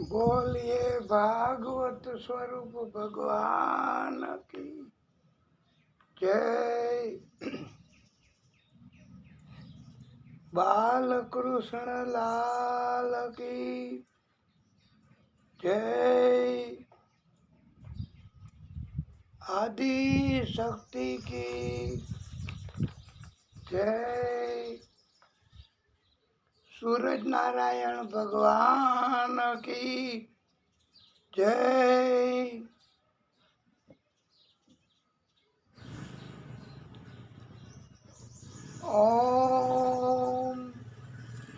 बोलिए भागवत स्वरूप भगवान की जय। बाल कृष्ण लाल की जय। आदि शक्ति की जय। सूरज नारायण भगवान की जय। ओम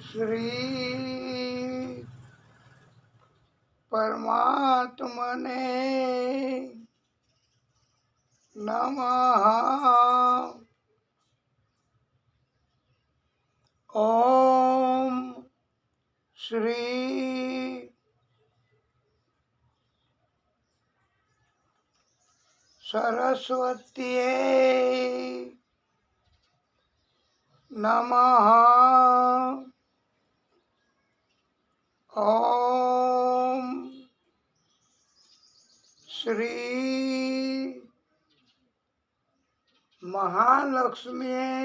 श्री परमात्मने नमः। ओम श्री सरस्वत्यै नमः। ओम श्री महालक्ष्म्यै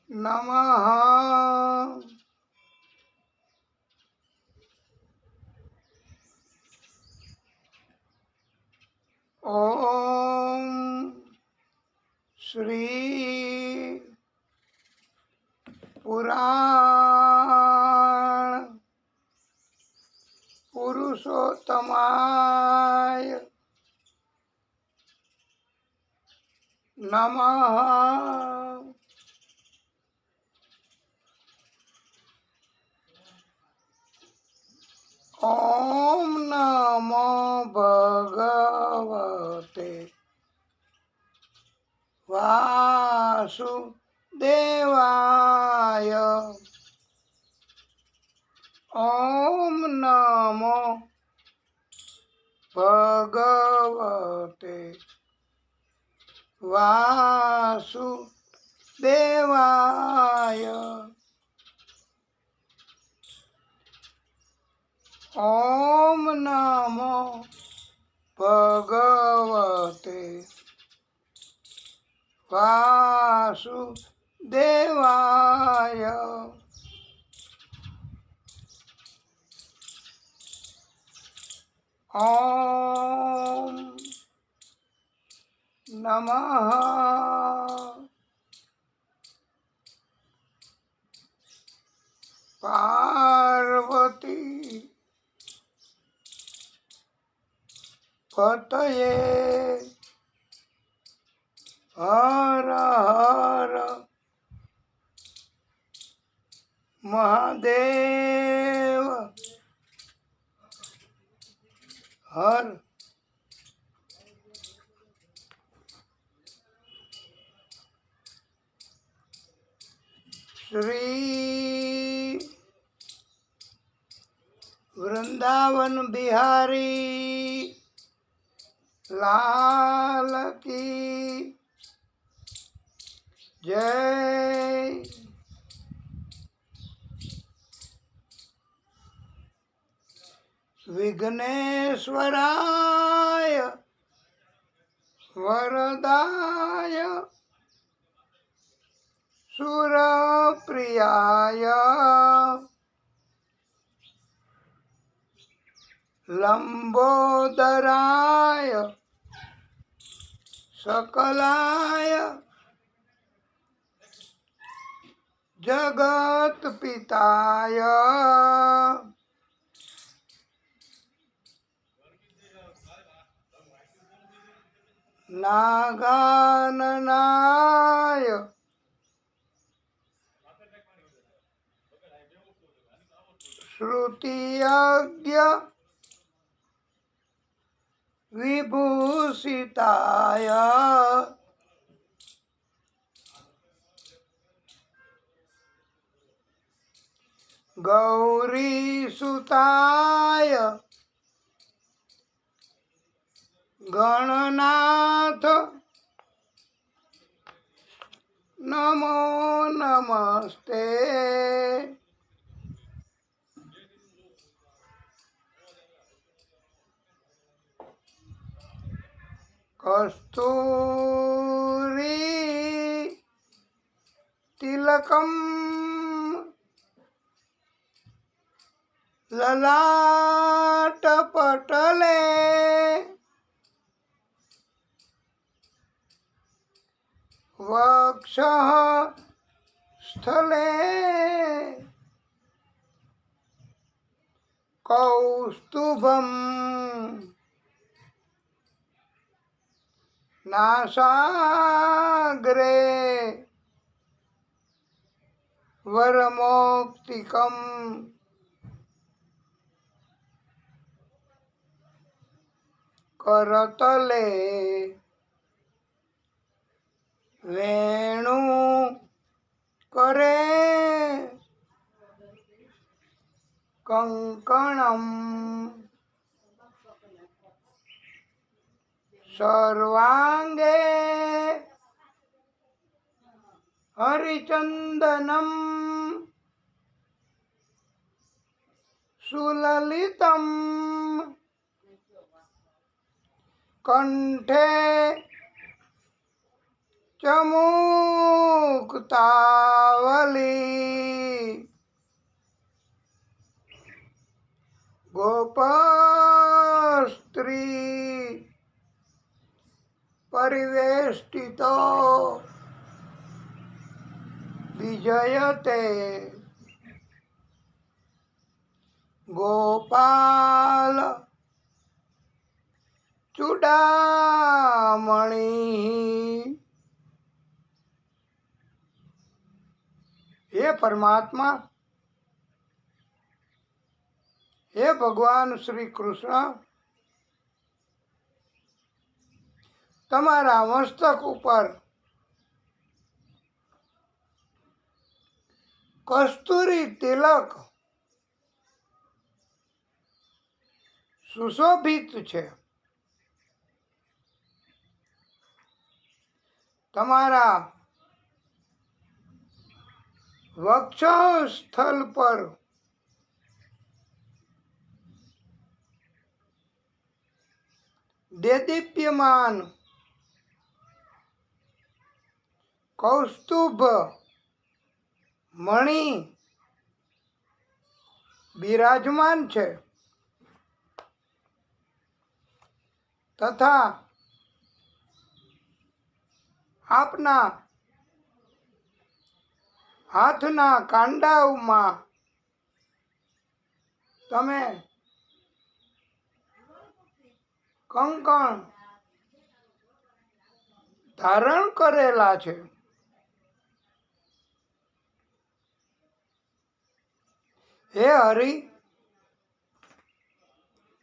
नमः। ओम श्री पुराण पुरुषोत्तमाय नमः। ओम नमो भगवते वासुदेवाय। ओम नमो भगवते वासुदेवाय। ओम नमो भगवते वासुदेवाय। ओम नमः पार्वती पतये हर हर महादेव हर। श्री वृंदावन बिहारी लाल की जय। विघ्नेश्वराय वरदाय सुरप्रियाय लंबोदराय सकलाय जगत्पिताय नागाननाय श्रुतियज्ञ विभूषिताय गौरीसुताय गणनाथ नमो नमस्ते। કસ્તુરી તિલકમ લલાટ પટલે વક્ષ સ્થલે કૌસ્તુભમ નાસાગ્રે વરમોક્તિકમ કરતલે વેણુ કરે કંકણમ સર્વાંગે હરિચંદનમ સુલલિતમ કંઠે ચમુક્તાવલી ગોપસ્ત્રી પરિવેષ્ટિતો વિજયતે ગોપાલ ચૂડામણી. હે પરમાત્મા, હે ભગવાન શ્રી કૃષ્ણ, તમારા મસ્તક ઉપર કસ્તુરી તિલક સુશોભિત છે. તમારા વક્ષસ્થળ પર દેદીપ્યમાન કૌસ્તુભ મણિ બિરાજમાન છે તથા આપના હાથના કાંડાઓમાં તમે કંકણ ધારણ કરેલા છે. હે હરિ,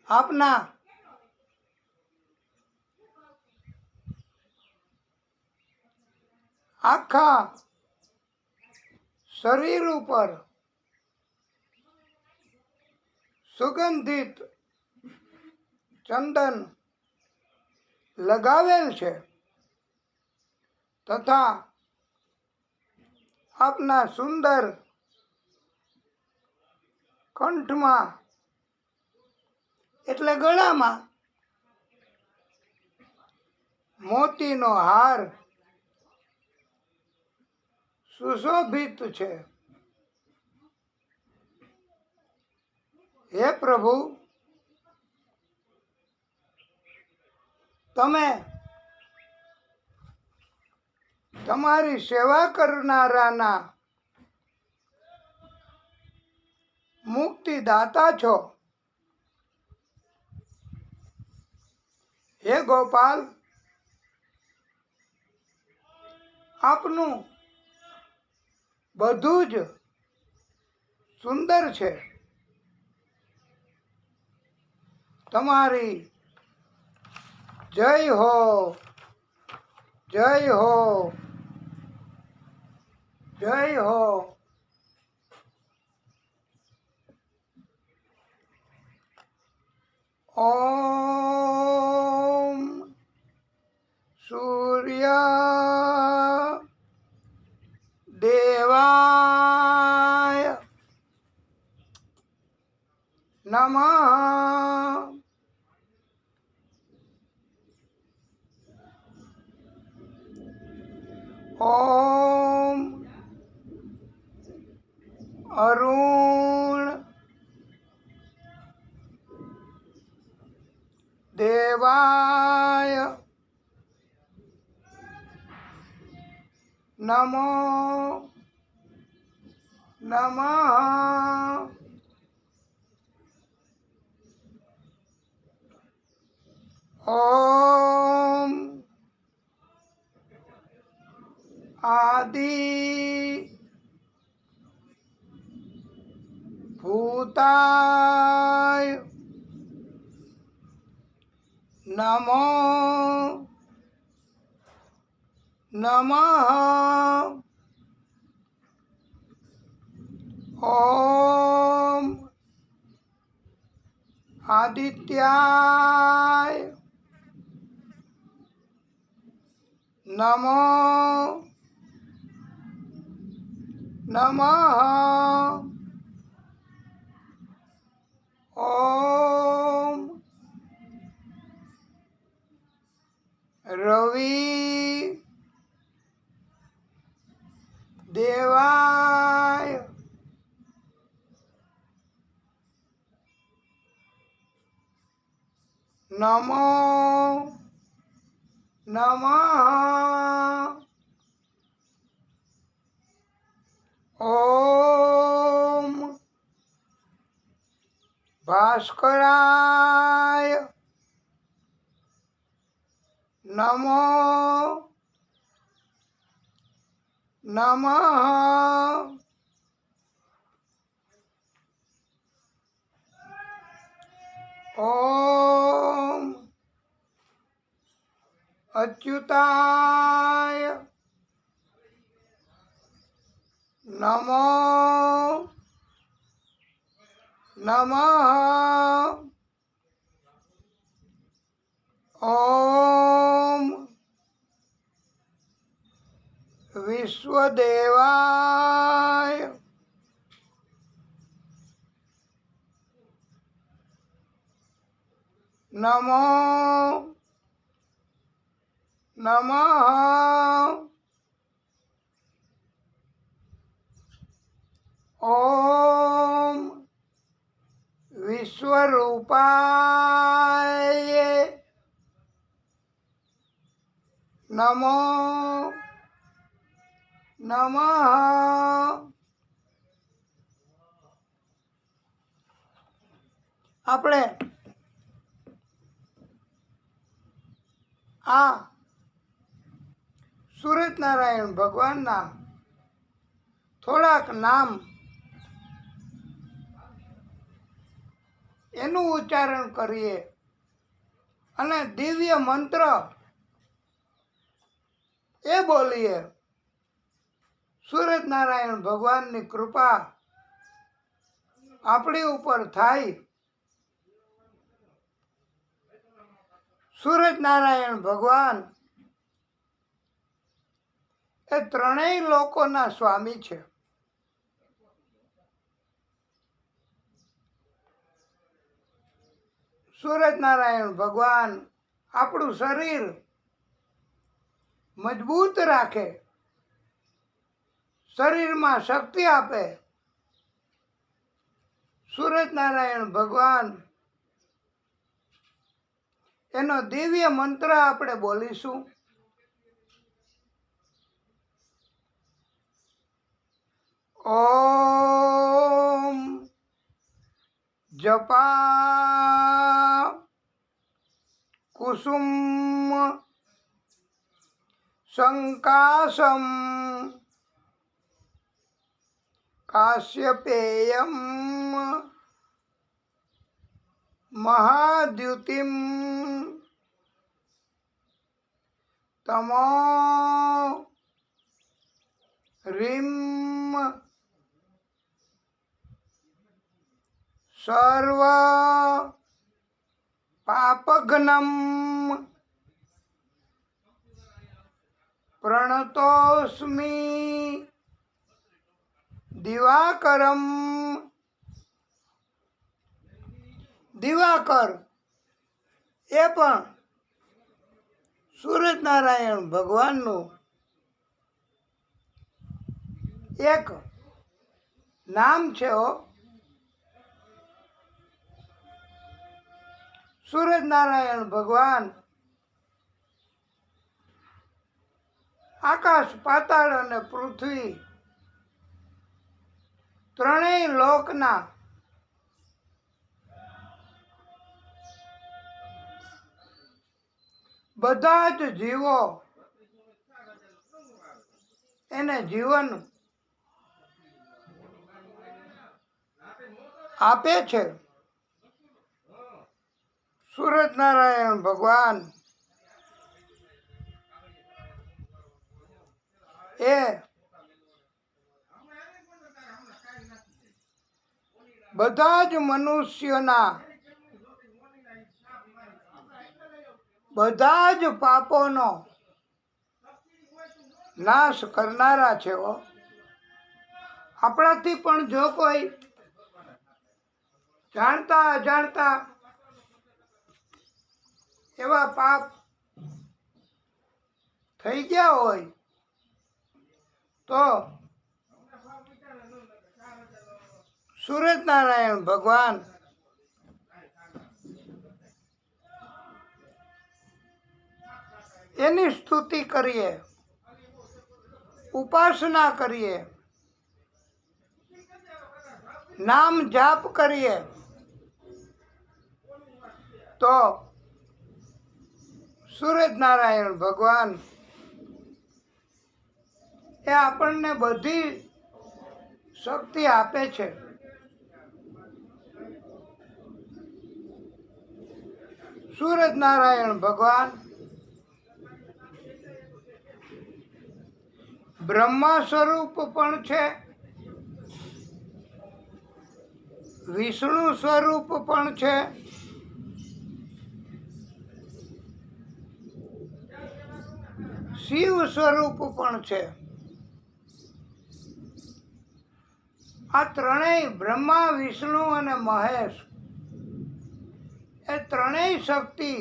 આપના આખા શરીર ઉપર સુગંધિત ચંદન લગાવેલ છે તથા આપના સુંદર કંઠમાં એટલે ગળામાં મોતીનો હાર સુશોભિત છે. હે પ્રભુ, તમે તમારી સેવા કરનારાના મુક્તિદાતા છો. હે ગોપાલ, આપનું બધું જ સુંદર છે. તમારી જય હો, જય હો, જય હો. ઓમ સૂર્ય દેવાય નમઃ. ઓમ અરુણ દેવાય નમો નમઃ. ઓમ આદિ ભૂતાય નમો નમઃ. ઓમ આદિત્યાય નમો નમઃ. ઓમ રવિ દેવાય નમો નમઃ. ઓમ ભાસ્કરાય નમો નમઃ. ઓમ અચ્યુતાય નમો નમઃ. ઓમ વિશ્વદેવાય નમો નમઃ. ઓમ વિશ્વરૂપાય નમો નમઃ. આપણે આ સૂરજનારાયણ ભગવાનના થોડાક નામ એનું ઉચ્ચારણ કરીએ અને દિવ્ય મંત્ર એ બોલીએ. સૂરજનારાયણ ભગવાનની કૃપા આપણી ઉપર થાય. સૂરજનારાયણ ભગવાન એ ત્રણેય લોકોના સ્વામી છે. સૂરજનારાયણ ભગવાન આપણું શરીર મજબૂત રાખે, શરીરમાં શક્તિ આપે. સૂરજનારાયણ ભગવાન એનો દિવ્ય મંત્ર આપણે બોલીશું. ઓમ જપા કુસુમ સંકાશમ કાશ્યપેયમ મહાદ્યુતિમ તમો રીમ સર્વ પાપઘ્નમ પ્રણતોસ્મિ દિવાકરમ. દિવાકર એ પણ સૂરજનારાયણ ભગવાનનું એક નામ છે સૂરજનારાયણ ભગવાન આકાશ પાતાળ અને પૃથ્વી ત્રણેય લોકના બધા જ જીવો એને જીવન આપે છે. સૂરજનારાયણ ભગવાન એ બધા જ મનુષ્યોના બધા જ પાપોનો નાશ કરનારા છે. આપણાથી પણ જો કોઈ જાણતા અજાણતા એવા પાપ થઈ ગયા હોય તો સૂરજનારાયણ ભગવાન એની સ્તુતિ કરીએ, ઉપાસના કરીએ, નામ જાપ કરીએ તો સૂરજનારાયણ ભગવાન એ આપણને બધી શક્તિ આપે છે. સૂરજનારાયણ ભગવાન બ્રહ્મા સ્વરૂપ પણ છે, વિષ્ણુ સ્વરૂપ પણ છે, શિવ સ્વરૂપ પણ છે. આ ત્રણેય બ્રહ્મા, વિષ્ણુ અને મહેશ એ ત્રણેય શક્તિ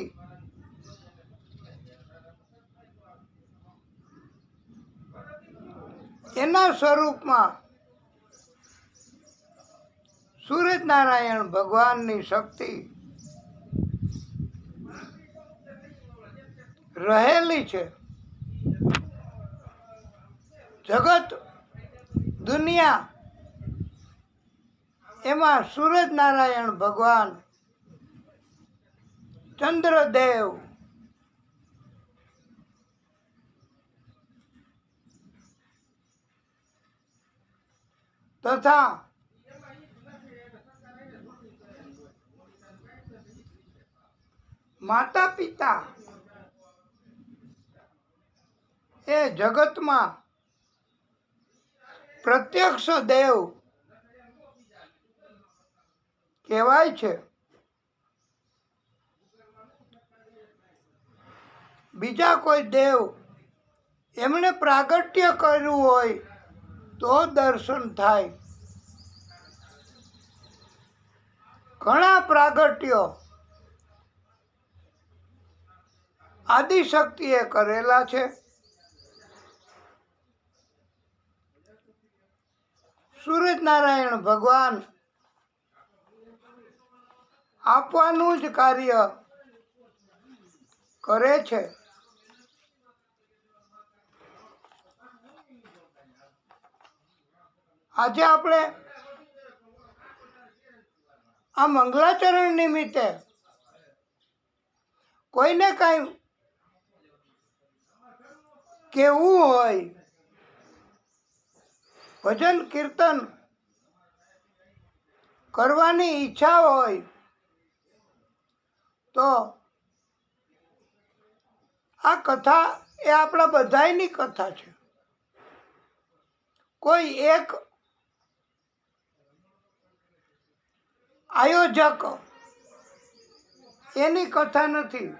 એના સ્વરૂપમાં સૂરજનારાયણ ભગવાનની શક્તિ રહેલી છે. જગત દુનિયા એમાં સૂરજનારાયણ ભગવાન, ચંદ્રદેવ, તથા માતા પિતા એ જગતમાં પ્રત્યક્ષ દેવ કહેવાય છે. બીજા કોઈ દેવ એમણે પ્રાગટ્ય કર્યું હોય તો દર્શન થાય. ઘણા પ્રાગટ્યો આદિશક્તિએ કરેલા છે. સૂરજનારાયણ ભગવાન આપવાનું જ કાર્ય કરે છે. આજે આપણે આ મંગલાચરણ નિમિત્તે કોઈને કાંઈ કહેવું હોય, ભજન કીર્તન કરવાની ઈચ્છા હોય તો આ કથા એ આપણા બધાયની કથા છે. કોઈ એક આયોજક એની કથા નથી.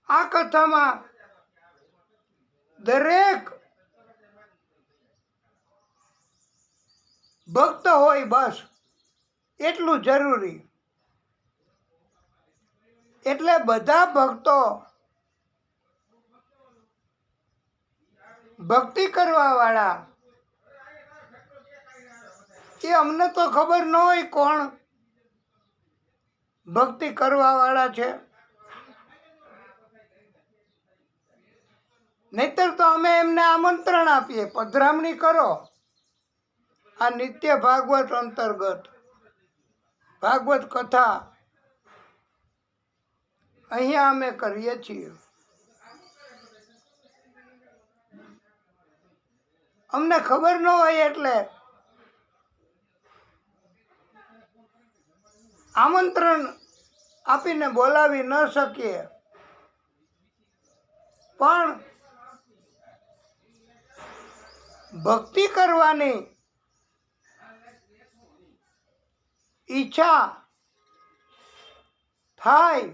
આ કથામાં દરેક ભક્ત હોય બસ એટલું જરૂરી. એટલે બધા ભક્તો ભક્તિ કરવા વાળા એ અમને તો ખબર ન હોય કોણ ભક્તિ કરવા વાળા છે, નહીતર તો અમે એમને આમંત્રણ આપીએ, પધરામણી કરો. આ નિત્ય ભાગવત અંતર્ગત ભાગવત કથા અહીંયા અમે કરીએ છીએ. અમને ખબર ન હોય એટલે આમંત્રણ આપીને બોલાવી ન શકીએ, પણ ભક્તિ કરવાની ઈચ્છા થાય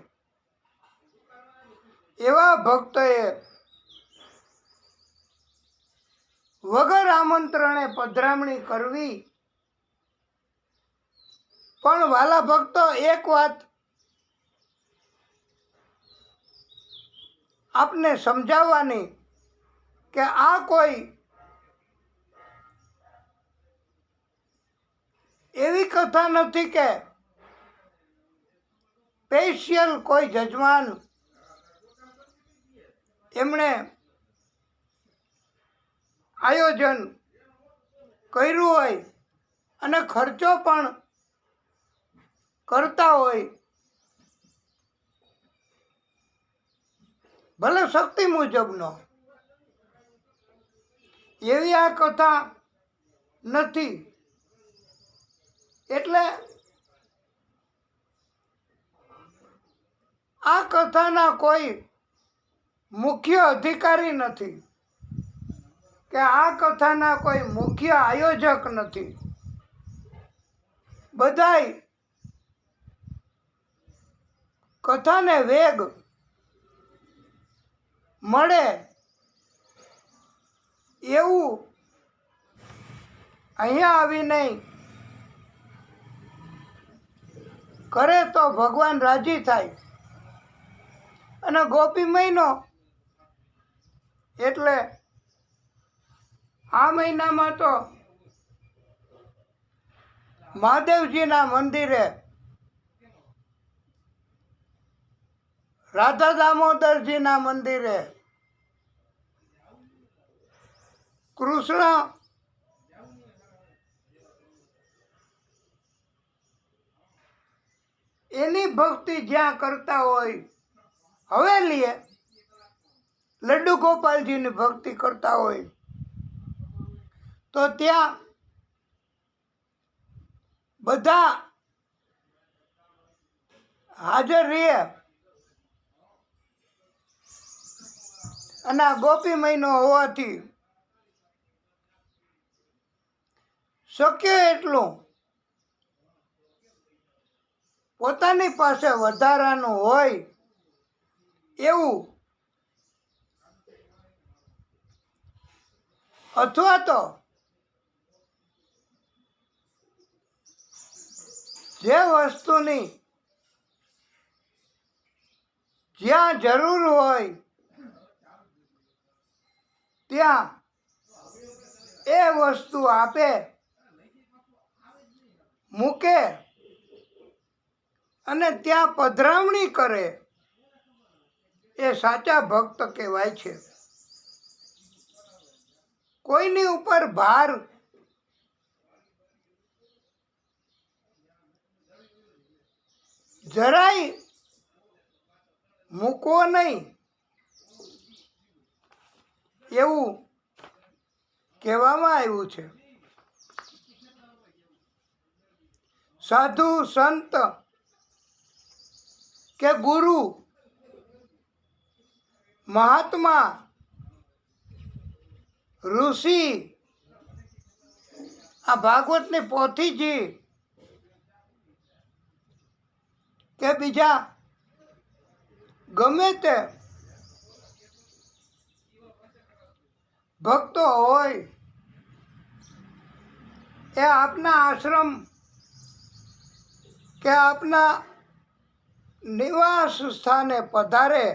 એવા ભક્તોએ વગર આમંત્રણે પધરામણી કરવી. પણ વાલા ભક્તો, એક વાત આપને સમજાવવાની કે આ કોઈ એવી કથા નથી કે સ્પેશિયલ કોઈ જજમાન એમણે આયોજન કર્યું હોય અને ખર્ચો પણ કરતા હોય, ભલે શક્તિ મુજબનો. એવી આ કથા નથી. એટલે આ કથાના કોઈ મુખ્ય અધિકારી નથી કે આ કથાના કોઈ મુખ્ય આયોજક નથી. બધાય કથાને વેગ મળે એવું અહીંયા આવીને કરે તો ભગવાન રાજી થાય. અને ગોપી મહિનો એટલે આ મહિનામાં તો મહાદેવજીના મંદિરે રાધા દામોદરજીના મંદિરે કૃષ્ણ એની ભક્તિ જ્યાં કરતા હોય, હવેલીએ લડ્ડુ ગોપાલજીની ભક્તિ કરતા હોય તો ત્યાં બધા હાજર રહે. અને આ ગોપી મહિનો હોવાથી શક્ય એટલું પોતાની પાસે વધારાનું હોય એવું, અથવા તો જે વસ્તુની જ્યાં જરૂર હોય ત્યાં એ વસ્તુ આપે, મૂકે અને ત્યાં પધરામણી કરે, એ સાચા ભક્ત કહેવાય છે. કોઈની ઉપર ભાર જરાય મૂકવો નહીં એવું કહેવામાં આવ્યું છે. સાધુ સંત કે ગુરુ મહાત્મા ઋષિ આ ભાગવતની પોથીજી કે બીજા ગમે તે ભક્તો હોય એ આપના આશ્રમ કે આપના નિવાસ સ્થાને પધારે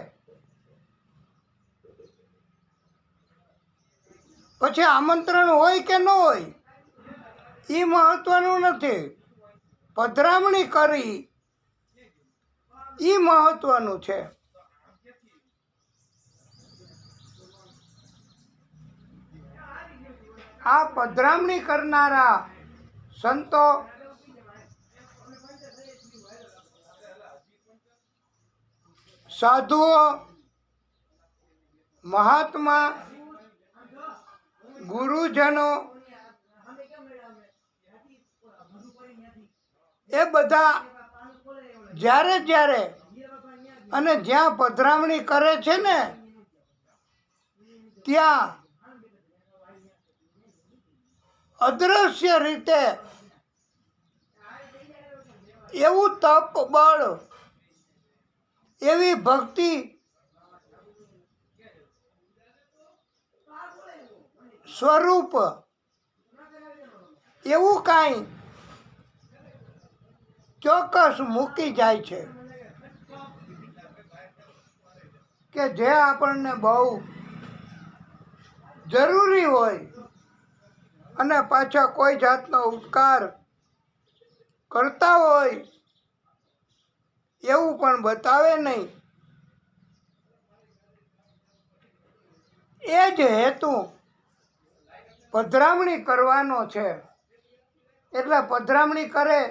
પછી આમંત્રણ હોય કે ન હોય એ મહત્વનું નથી, પધરામણી કરી એ મહત્વનું છે. આ પધરામણી કરનારા સંતો સાધુઓ મહાત્મા ગુરુજનો એ બધા જ્યારે જ્યારે અને જ્યાં પધરામણી કરે છે ને ત્યાં અદ્રશ્ય રીતે એવું તપ બળ, એવી ભક્તિ, સ્વરૂપ એવું કાંઈ ચોક્કસ મૂકી જાય છે કે જે આપણને બહુ જરૂરી હોય અને પાછા કોઈ જાતનો ઉપકાર કરતા હોય એવું પણ બતાવે નહીં. એ જ હેતુ પધરામણી કરવાનો છે. એટલે પધરામણી કરે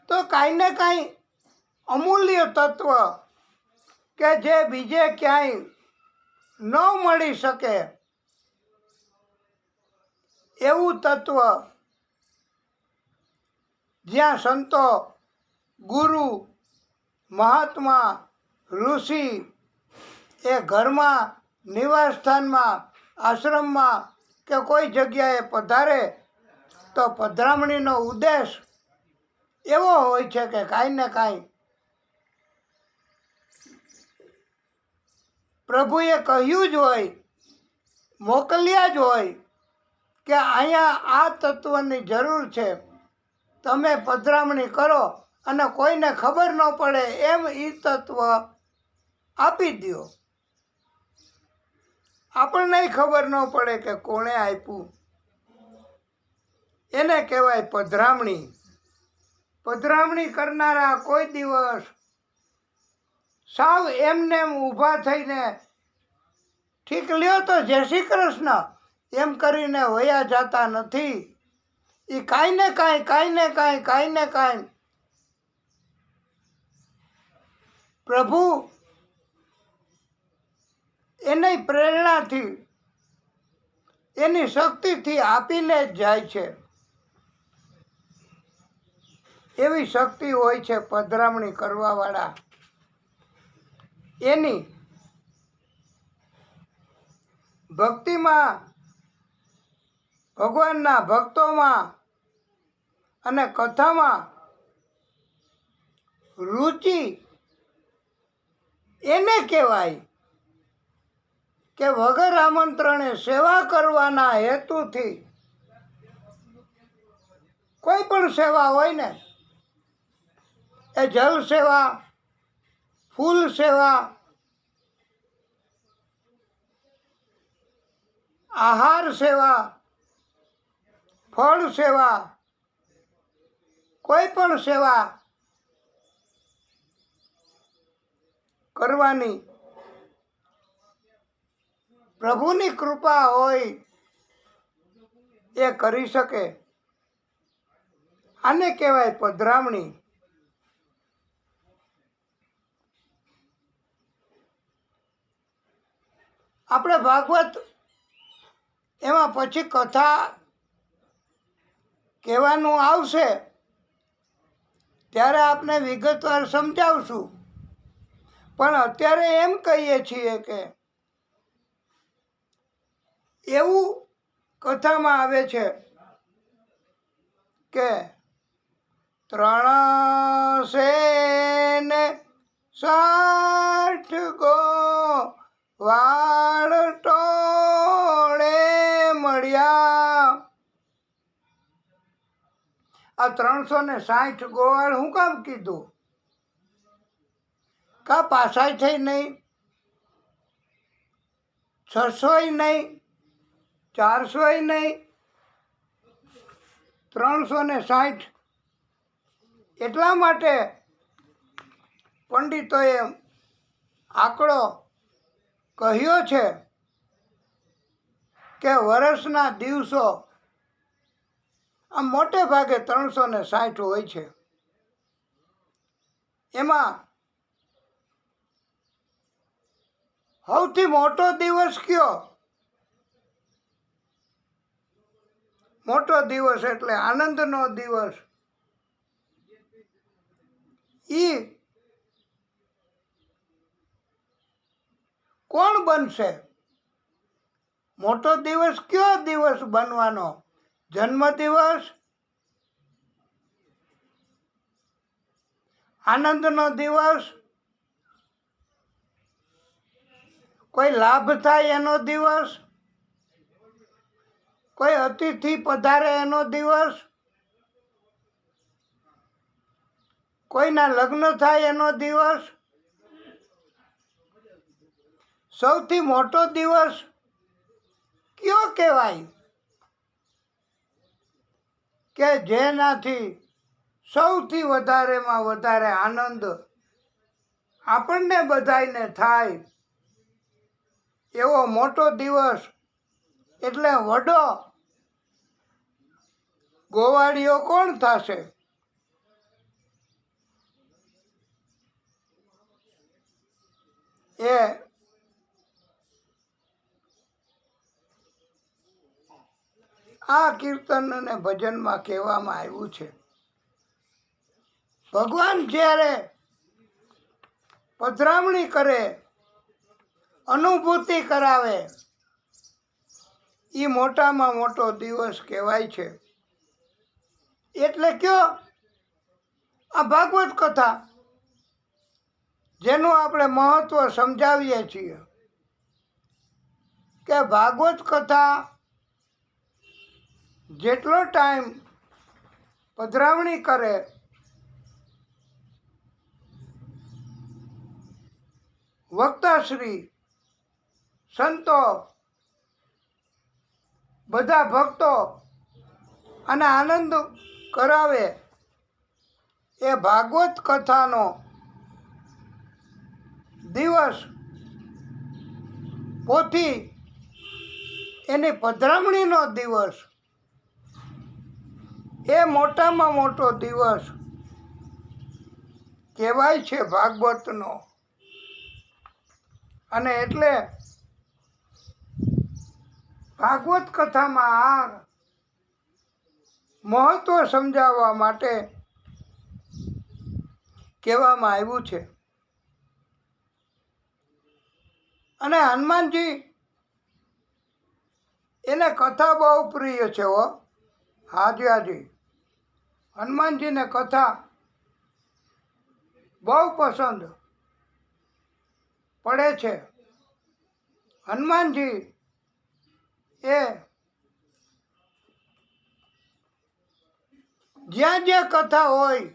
તો કાંઈ ને કાંઈ અમૂલ્ય તત્વ કે જે બીજે ક્યાંય ન મળી શકે એવું તત્વ જ્યાં સંતો, ગુરુ, મહાત્મા, ઋષિ એ ઘરમાં, નિવાસસ્થાનમાં, આશ્રમમાં કે કોઈ જગ્યાએ પધારે તો પધરામણીનો ઉદ્દેશ એવો હોય છે કે કાંઈ ને કાંઈ પ્રભુએ કહ્યું જ હોય, મોકલ્યા જ હોય કે અહીંયા આ તત્વની જરૂર છે, તમે પધરામણી કરો અને કોઈને ખબર ન પડે એમ એ તત્વ આપી દો. આપણને ખબર ન પડે કે કોણે આપ્યું, એને કહેવાય પધરામણી. પધરામણી કરનારા કોઈ દિવસ સાવ એમને એમ ઊભા થઈને ઠીક લ્યો તો જય શ્રી કૃષ્ણ એમ કરીને વયા જતા નથી. એ કાંઈ ને કાંઈ પ્રભુ એની પ્રેરણાથી, એની શક્તિથી આપીને જ જાય છે. એવી શક્તિ હોય છે પધરામણી કરવાવાળા એની. ભક્તિમાં, ભગવાનના ભક્તોમાં અને કથામાં રુચિ એને કહેવાય કે વગર આમંત્રણે સેવા કરવાના હેતુથી કોઈ પણ સેવા હોય ને, એ જલ સેવા, ફૂલ સેવા, આહાર સેવા, ફળ સેવા, કોઈ પણ સેવા કરવાની પ્રભુની કૃપા હોય એ કરી શકે. આને કહેવાય પધરામણી. આપણે ભાગવત એમાં પછી કથા કહેવાનું આવશે ત્યારે આપણે વિગતવાર સમજાવશું. પણ અત્યારે એમ કહીએ છીએ કે એવું કથામાં આવે છે કે 360 ગોવાળ ટોળે મળ્યા. આ 360 ગોવાળ હું કામ કીધું? કા પાસાય થઈ નહીં, 600ય નહીં, 400ય નહીં, 360 એટલા માટે પંડિતોએ આંકડો કહ્યો છે કે વર્ષના દિવસો આમ મોટે ભાગે 360 હોય છે. એમાં સૌથી મોટો દિવસ કયો? મોટો દિવસ એટલે આનંદનો દિવસ. ઈ કોણ બનશે? મોટો દિવસ કયો દિવસ બનવાનો? જન્મદિવસ, આનંદનો દિવસ, કોઈ લાભ થાય એનો દિવસ, કોઈ અતિથિ પધારે એનો દિવસ, કોઈના લગ્ન થાય એનો દિવસ. સૌથી મોટો દિવસ કયો કહેવાય? કે જેનાથી સૌથી વધારેમાં વધારે આનંદ આપણને બધાયને થાય એવો મોટો દિવસ એટલે વડો ગોવાળિયો કોણ થશે? એ આ કીર્તન અને ભજનમાં કહેવામાં આવ્યું છે. ભગવાન જ્યારે પધરામણી કરે, અનુભૂતિ કરાવે, એ મોટામાં મોટો દિવસ કહેવાય છે. એટલે કયો? આ ભાગવત કથા જેનું આપણે મહત્વ સમજાવીએ છીએ કે ભાગવત કથા જેટલો ટાઈમ પધરામણી કરે વક્તાશ્રી, સંતો, બધા ભક્તો અને આનંદ કરાવે એ ભાગવત કથાનો દિવસ, પોથી એની પધરામણીનો દિવસ એ મોટામાં મોટો દિવસ કહેવાય છે ભાગવતનો. અને એટલે ભાગવત કથામાં આ મહત્વ સમજાવવા માટે કહેવામાં આવ્યું છે. અને હનુમાનજી એને કથા બહુ પ્રિય છે હો. હાજી હાજી, હનુમાનજીને કથા બહુ પસંદ પડે છે. હનુમાનજી એ જ્યાં જ્યાં કથા હોય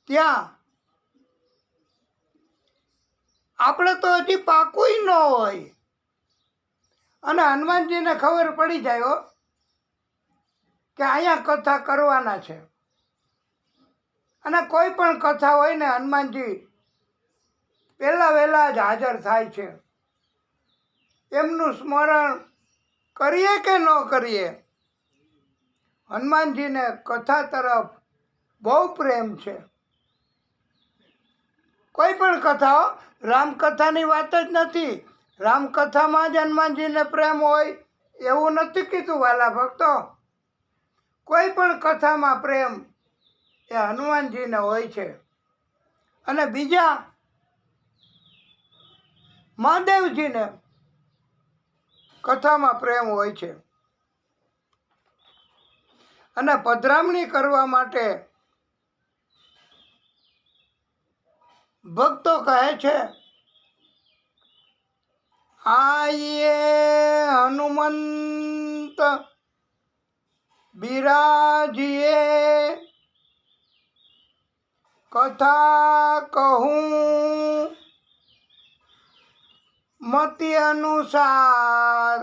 ત્યાં આપણે તો હજી પાકું ન હોય અને હનુમાનજીને ખબર પડી જાય હો કે અહીંયા કથા કરવાના છે. અને કોઈ પણ કથા હોય ને હનુમાનજી પહેલાં વહેલા જ હાજર થાય છે. એમનું સ્મરણ કરીએ કે ન કરીએ, હનુમાનજીને કથા તરફ બહુ પ્રેમ છે. કોઈ પણ કથા, રામકથાની વાત જ નથી. રામકથામાં જ હનુમાનજીને પ્રેમ હોય એવું નથી કીધું વાલા ભક્તો. કોઈ પણ કથામાં પ્રેમ એ હનુમાનજીને હોય છે. અને બીજા મહાદેવજીને કથામાં પ્રેમ હોય છે. અને પધરામણી કરવા માટે ભક્તો કહે છે, આયે હનુમંત બિરાજીએ, કથા કહું મતિ અનુસાર.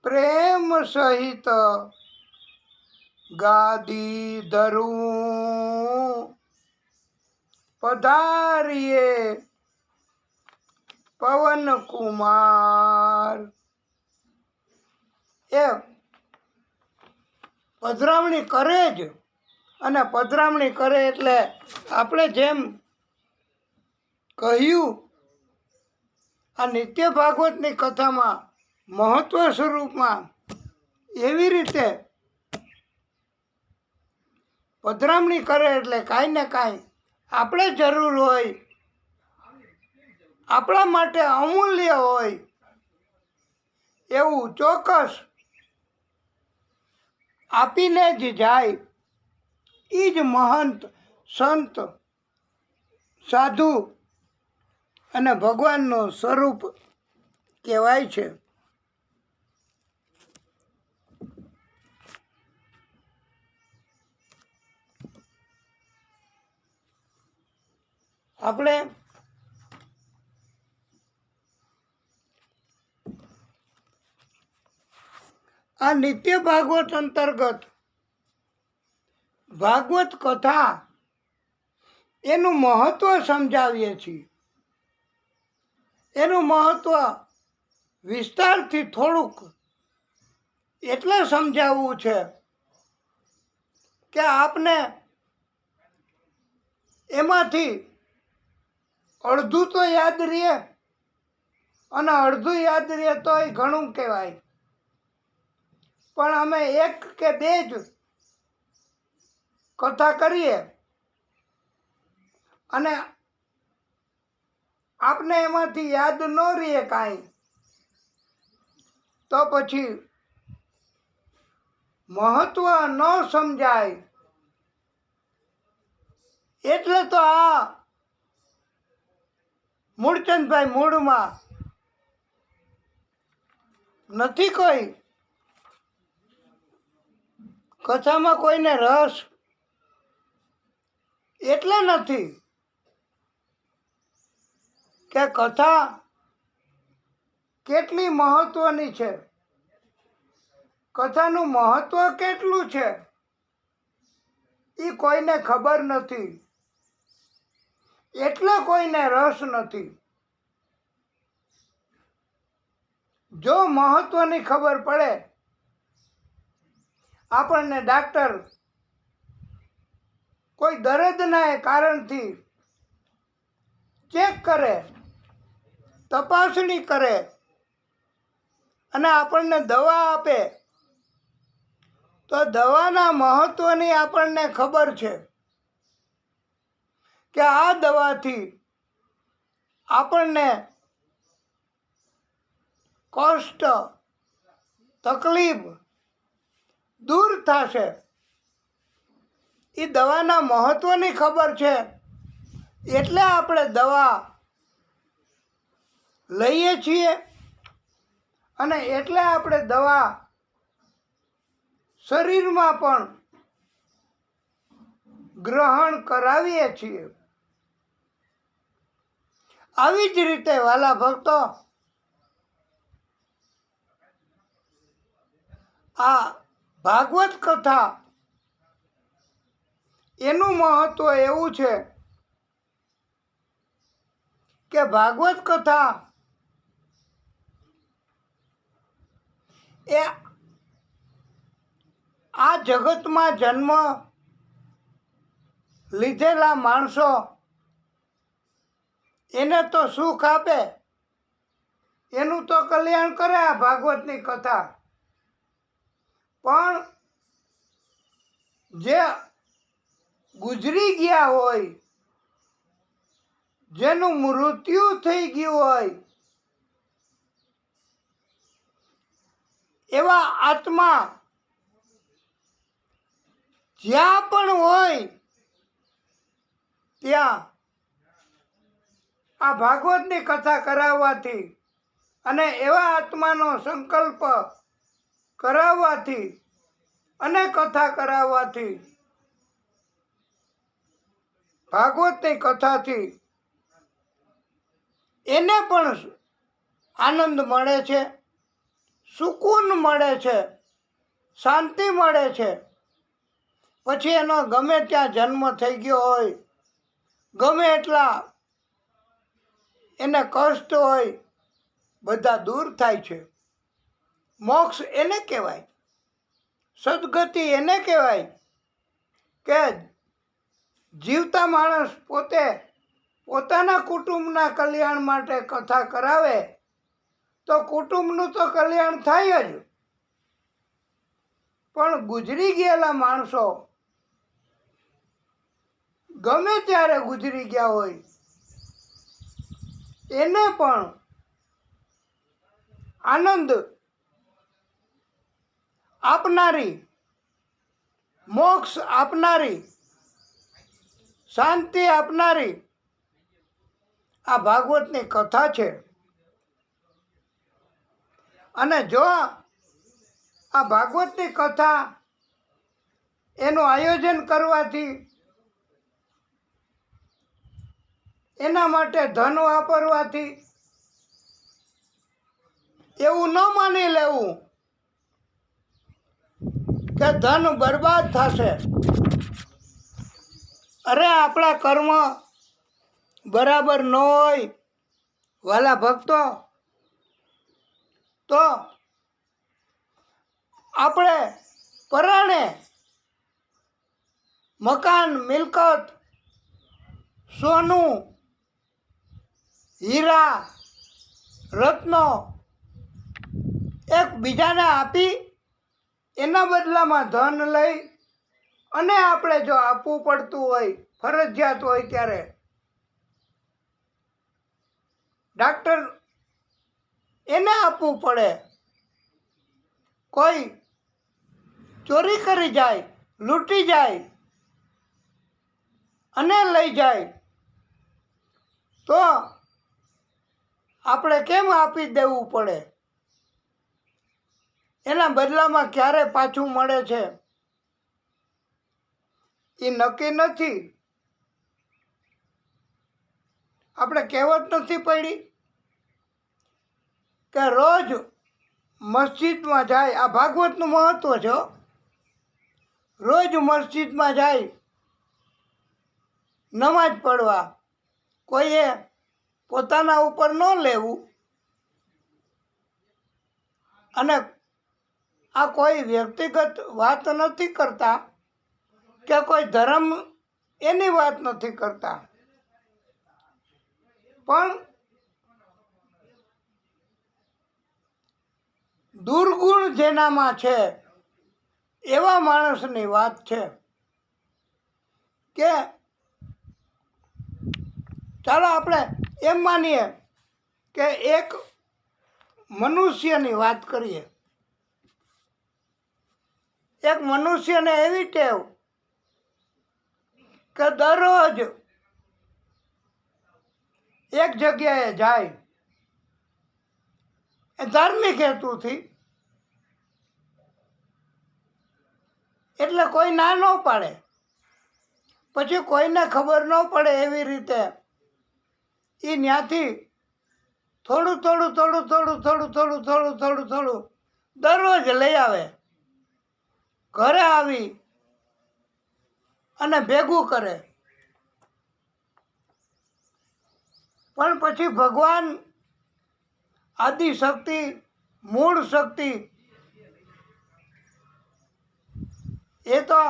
પ્રેમ સહિત ગાદી ધરું પધારીએ પવન કુમાર. એ પધરામણી કરે જ, અને પધરામણી કરે એટલે આપણે જેમ કહ્યું આ નિત્ય ભાગવતની કથામાં મહત્વ સ્વરૂપમાં એવી રીતે પધરામણી કરે એટલે કાંઈ ને કાંઈ આપણે જરૂર હોય, આપણા માટે અમૂલ્ય હોય એવું ચોક્કસ આપીને જ જાય. એ જ મહંત, સંત, સાધુ અને ભગવાનનું સ્વરૂપ કહેવાય છે. આપણે આ નિત્ય ભાગવત અંતર્ગત ભાગવત કથા એનું મહત્વ સમજાવીએ છીએ. એનું મહત્વ વિસ્તારથી થોડુંક એટલે સમજાવવું છે કે આપને એમાંથી અડધું તો યાદ રહે, અને અડધું યાદ રહે તો એ ઘણું કહેવાય. પણ અમે એક કે બે જ કથા કરીએ અને આપને એમાંથી યાદ ન રહે કાંઈ, તો પછી મહત્વ ન સમજાય. એટલે તો આ મૂળચંદભાઈ મૂળમાં નથી કોઈ કથામાં કોઈને રસ, એટલે નથી કે કથા કેટલી મહત્વની છે, કથાનું મહત્વ કેટલું છે એ કોઈને ખબર નથી, એટલે કોઈને રસ નથી. જો મહત્વની ખબર પડે, આપણને ડાક્ટર કોઈ દર્દના કારણથી ચેક કરે, તપાસણી કરે અને આપણને દવા આપે, તો દવાના મહત્વની આપણને ખબર છે કે આ દવાથી આપણને કષ્ટ, તકલીફ દૂર થશે. એ દવાના મહત્વની ખબર છે, એટલે આપણે દવા લઈએ છીએ, અને એટલે આપણે દવા શરીરમાં પણ ગ્રહણ કરાવીએ છીએ. આવી જ રીતે વાલા ભક્તો, આ ભાગવત કથા એનું મહત્વ એવું છે કે ભાગવત કથા એ આ જગતમાં જન્મ લીધેલા માણસો એને તો સુખ આપે, એનું તો કલ્યાણ કરે આ ભાગવતની કથા. પણ જે ગુજરી ગયા હોય, જેનું મૃત્યુ થઈ ગયું હોય, એવા આત્મા જ્યાં પણ હોય ત્યાં આ ભાગવતની કથા કરાવવાથી અને એવા આત્માનો સંકલ્પ કરાવવાથી અને કથા કરાવવાથી, ભાગવતની કથાથી એને પણ આનંદ મળે છે, સુકૂન મળે છે, શાંતિ મળે છે. પછી એનો ગમે ત્યાં જન્મ થઈ ગયો હોય, ગમે એટલા એને કષ્ટ હોય, બધા દૂર થાય છે. મોક્ષ એને કહેવાય, સદગતિ એને કહેવાય કે જીવતા માણસ પોતે પોતાના કુટુંબના કલ્યાણ માટે કથા કરાવે તો કુટુંબનું તો કલ્યાણ થાય જ, પણ ગુજરી ગયેલા માણસો ગમે ત્યારે ગુજરી ગયા હોય એને પણ આનંદ આપનારી, મોક્ષ આપનારી, શાંતિ આપનારી આ ભાગવતની કથા છે. અને જો આ ભાગવતની કથા એનું આયોજન કરવાથી, એના માટે ધન વાપરવાથી એવું ન માની લેવું કે ધન બરબાદ થશે. અરે આપણા કર્મ બરાબર ન હોય વાલા ભક્તો, તો આપણે પરાણે મકાન, મિલકત, સોનું, હીરા, રત્નો એકબીજાને આપી એના બદલામાં ધન લઈ અને આપણે જો આપવું પડતું હોય, ફરજિયાત હોય ત્યારે ડાક્ટર એને આપવું પડે. કોઈ ચોરી કરી જાય, લૂંટી જાય અને લઈ જાય તો આપણે કેમ આપી દેવું પડે? એના બદલામાં ક્યારે પાછું મળે છે એ નક્કી નથી. આપણે કહેવત નથી પડી કે રોજ મસ્જિદમાં જાય, આ ભાગવતનું મહત્વ છે. રોજ મસ્જિદમાં જાય નમાજ પડવા, કોઈએ પોતાના ઉપર ન લેવું. અને આ કોઈ વ્યક્તિગત વાત નથી કરતા કે કોઈ ધર્મ એની વાત નથી કરતા, પણ દુર્ગુણ જેનામાં છે એવા માણસની વાત છે. કે ચાલો આપણે એમ માનીએ કે એક મનુષ્યની વાત કરીએ. એક મનુષ્યને એવી ટેવ કે દરરોજ એક જગ્યાએ જાય, એ ધાર્મિક હેતુથી, એટલે કોઈ ના ન પાડે, પછી કોઈને ખબર ન પડે એવી રીતે એ ત્યાંથી થોડું થોડું થોડું થોડું થોડું થોડું થોડું થોડું થોડું દરરોજ લઈ આવે, ઘરે આવી અને ભેગું કરે. પણ પછી ભગવાન આદિશક્તિ, મૂળ શક્તિ એ તો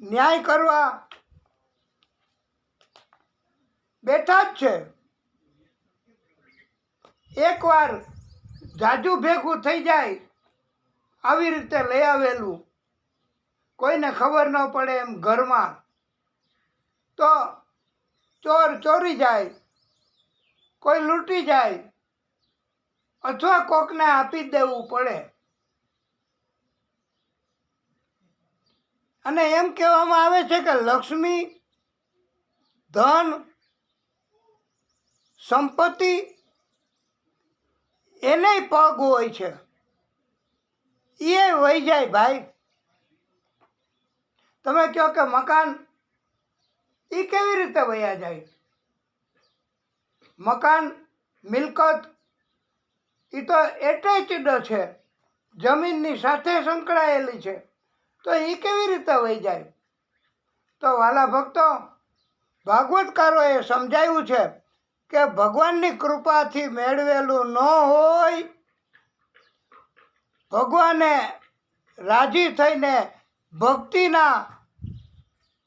ન્યાય કરવા બેઠા જ છે. એકવાર જાજુ ભેગું થઈ જાય, આવી રીતે લઈ આવેલું, કોઈને ખબર ન પડે એમ ઘરમાં, તો ચોર ચોરી જાય, કોઈ લૂંટી જાય, અથવા કોકને આપી દેવું પડે. અને એમ કહેવામાં આવે છે કે લક્ષ્મી, ધન, સંપત્તિ એને પગ હોય છે, એ વહી જાય ભાઈ. તમે કહો કે મકાન, એ કેવી રીતે વયા જાય? મકાન, મિલકત એ તો એટેચડ છે, જમીનની સાથે સંકળાયેલી છે, તો એ કેવી રીતે વહી જાય? તો વાલા ભક્તો, ભાગવતકારોએ સમજાવ્યું છે કે ભગવાનની કૃપાથી મેળવેલું ન હોય, ભગવાને રાજી થઈને ભક્તિના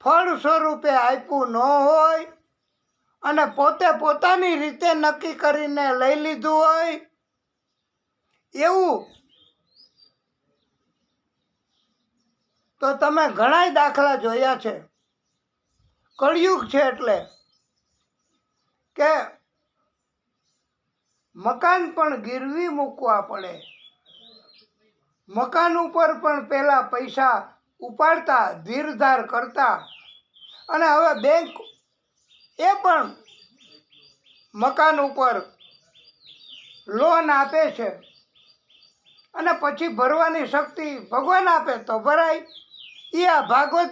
ફળ સ્વરૂપે આપ્યું ન હોય અને પોતે પોતાની રીતે નક્કી કરીને લઈ લીધું હોય, એવું તો તમે ઘણાય દાખલા જોયા છે. કળિયુગ છે એટલે કે મકાન પણ ગીરવી મૂકવા પડે, મકાન ઉપર પણ પહેલાં પૈસા ઉપાડતા, ધીરધાર કરતા, અને હવે બેંક એ પણ મકાન ઉપર લોન આપે છે અને પછી ભરવાની શક્તિ ભગવાન આપે તો ભરાય. એ આ ભાગવત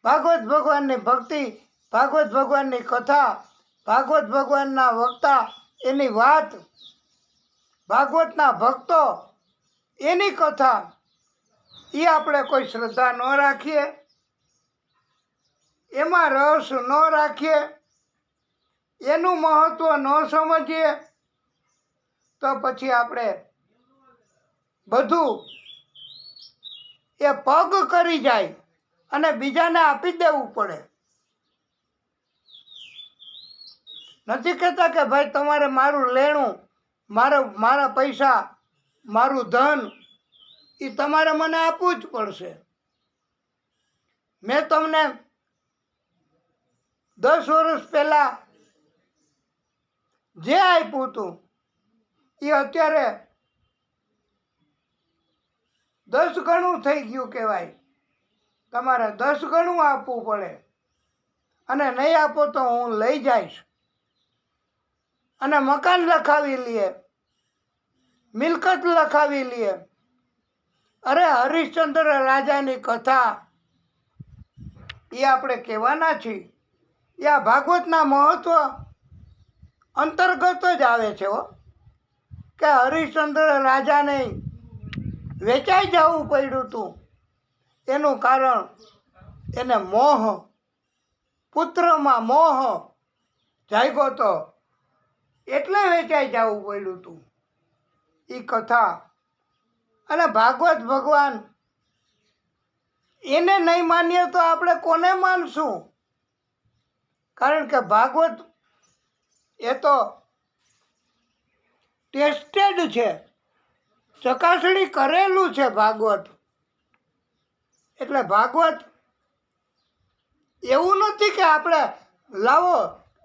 ભગવાનની ભક્તિ, ભાગવત ભગવાનની કથા, ભાગવત ભગવાનના વક્તા, એની વાત, ભાગવતના ભક્તો, એની કથા, એ આપણે કોઈ શ્રદ્ધા ન રાખીએ, એમાં રસ ન રાખીએ, એનું મહત્ત્વ ન સમજીએ, તો પછી આપણે બધું એ પગ કરી જાય અને બીજાને આપી દેવું પડે. નથી કહેતા કે ભાઈ તમારે મારું લેણું, મારા પૈસા, મારું ધન એ તમારે મને આપવું જ પડશે. મેં તમને 10 વર્ષ પહેલાં જે આપ્યું હતું એ અત્યારે 10 ગણું થઈ ગયું કહેવાય. તમારે 10 ગણું આપવું પડે, અને નહીં આપો તો હું લઈ જઈશ. અને મકાન લખાવી લઈએ, મિલકત લખાવી લઈએ. અરે હરિશ્ચંદ્ર રાજાની કથા એ આપણે કહેવાના છીએ. એ આ ભાગવતના મહત્વ અંતર્ગત જ આવે છે કે હરિશ્ચંદ્ર રાજાને વેચાઈ જવું પડ્યું હતું. એનું કારણ એને મોહ, પુત્રમાં મોહ જાગ્યો હતો, એટલે વેચાઈ જવું પડ્યું હતું. એ કથા અને ભાગવત ભગવાન, એને નહીં માનીએ તો આપણે કોને માનશું? કારણ કે ભાગવત એ તો ટેસ્ટેડ છે, ચકાસણી કરેલું છે ભાગવત. એટલે ભાગવત એવું નથી કે આપણે લાવો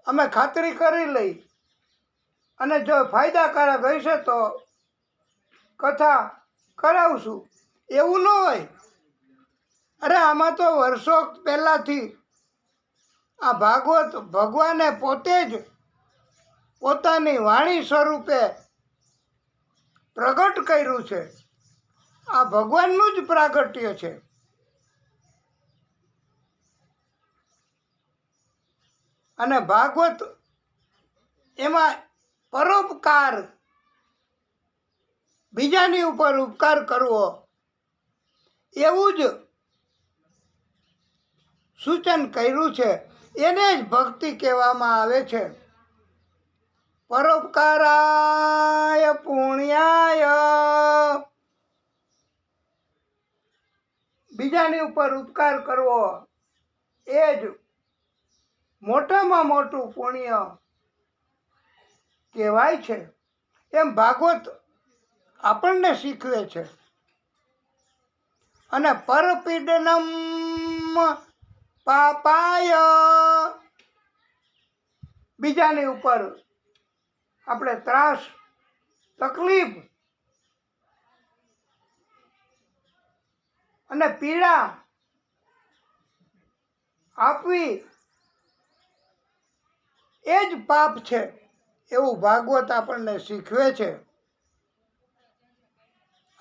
અમે ખાતરી કરી લઈ અને જો ફાયદાકારક હશે તો કથા કરાવશું, એવું ન હોય. અરે આમાં તો વર્ષો પહેલાંથી આ ભાગવત ભગવાને પોતે જ પોતાની વાણી સ્વરૂપે પ્રગટ કર્યું છે. આ ભગવાનનું જ પ્રાગટ્ય છે. અને ભાગવત એમાં પરોપકાર, બીજાની ઉપર ઉપકાર કરવો, એવું જ સૂચન કર્યું છે. એને જ ભક્તિ કહેવામાં આવે છે. પરોપકારાય પુણ્યાય, બીજાની ઉપર ઉપકાર કરવો એ જ મોટામાં મોટું પુણ્ય કહેવાય છે. એમ ભાગવત આપણને શીખવે છે. અને પરપીડનમ પાપાય, બીજાની ઉપર આપણે ત્રાસ, તકલીફ અને પીડા આપવી એ જ પાપ છે, એવું ભાગવત આપણને શીખવે છે.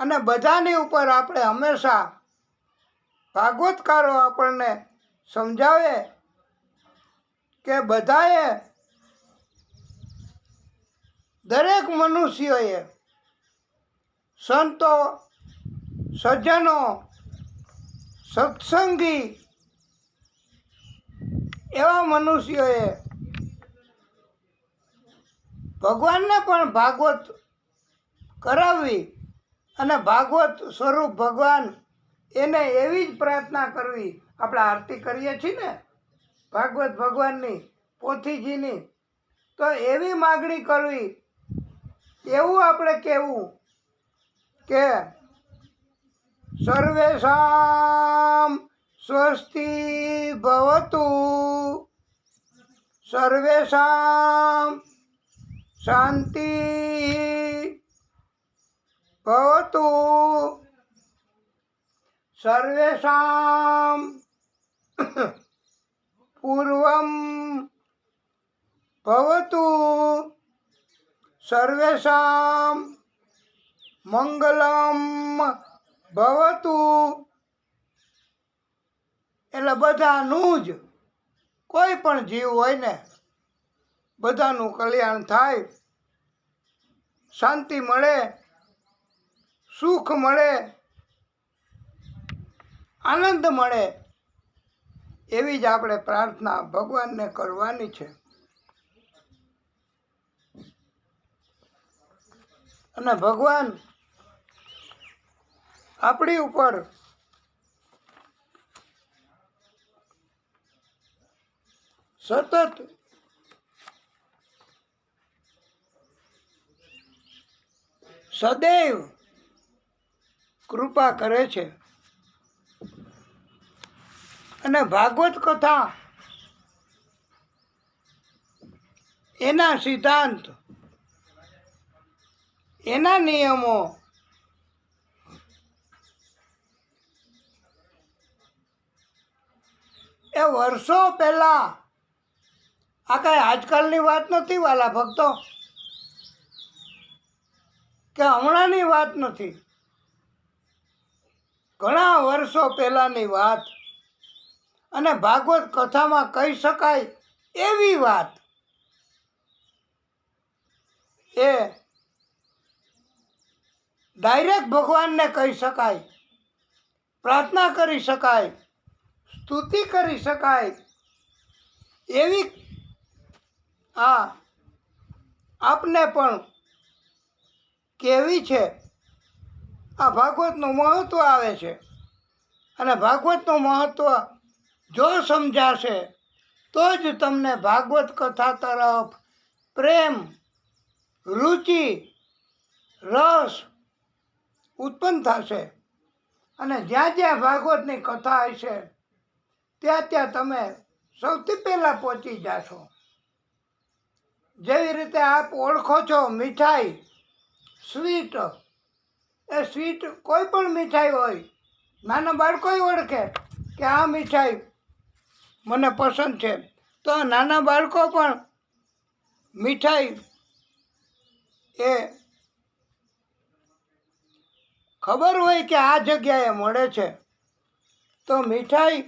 અને બધાની ઉપર આપણે હંમેશા, ભાગવતકારો આપણને સમજાવે કે બધાએ દરેક મનુષ્યોએ સંતો, સજ્જનો, સત્સંગી એવા મનુષ્યોએ ભગવાનને પણ ભાગવત કરાવવી અને ભાગવત સ્વરૂપ ભગવાન એને એવી જ પ્રાર્થના કરવી. આપણે આરતી કરીએ છીએ ને ભાગવત ભગવાનની, પોથીજીની, તો એવી માગણી કરવી, એવું આપણે કહેવું કે સર્વેષાં સ્વસ્તિ ભવતુ, સર્વેષાં શાંતિ ભવતુ, સર્વેષાં પૂર્વં ભવતુ, સર્વેષાં મંગલમ ભવતુ. એટલે બધાનું જ, કોઈ પણ જીવ હોય ને બધાનું કલ્યાણ થાય, શાંતિ મળે, સુખ મળે, આનંદ મળે, એવી જ આપણે પ્રાર્થના ભગવાનને કરવાની છે. અને ભગવાન આપણી ઉપર સતત સદૈવ કૃપા કરે છે. અને ભાગવત કથા એના સિદ્ધાંત, એના નિયમો એ વર્ષો પહેલા, આ કાંઈ આજકાલની વાત નથી વાલા ભક્તો, કે હમણાંની વાત નથી, ઘણા વર્ષો પહેલાની વાત. અને ભાગવત કથામાં કહી શકાય એવી વાત એ ડાયરેક્ટ ભગવાનને કહી શકાય, પ્રાર્થના કરી શકાય, સ્તુતિ કરી શકાય એવી આપને પણ કેવી છે. આ ભાગવતનું મહત્ત્વ આવે છે. અને ભાગવતનું મહત્ત્વ જો સમજાશે તો જ તમને ભાગવત કથા તરફ પ્રેમ, રુચિ, રસ ઉત્પન્ન થશે. અને જ્યાં જ્યાં ભાગવતની કથા હશે ત્યાં ત્યાં તમે સૌથી પહેલાં પહોંચી જશો. જેવી રીતે આપ ઓળખો છો મીઠાઈ, સ્વીટ, એ સ્વીટ કોઈ પણ મીઠાઈ હોય, નાના બાળકોય ઓળખે કે આ મીઠાઈ મને પસંદ છે, તો નાના બાળકો પણ મીઠાઈ એ ખબર હોય કે આ જગ્યાએ મળે છે, તો મીઠાઈ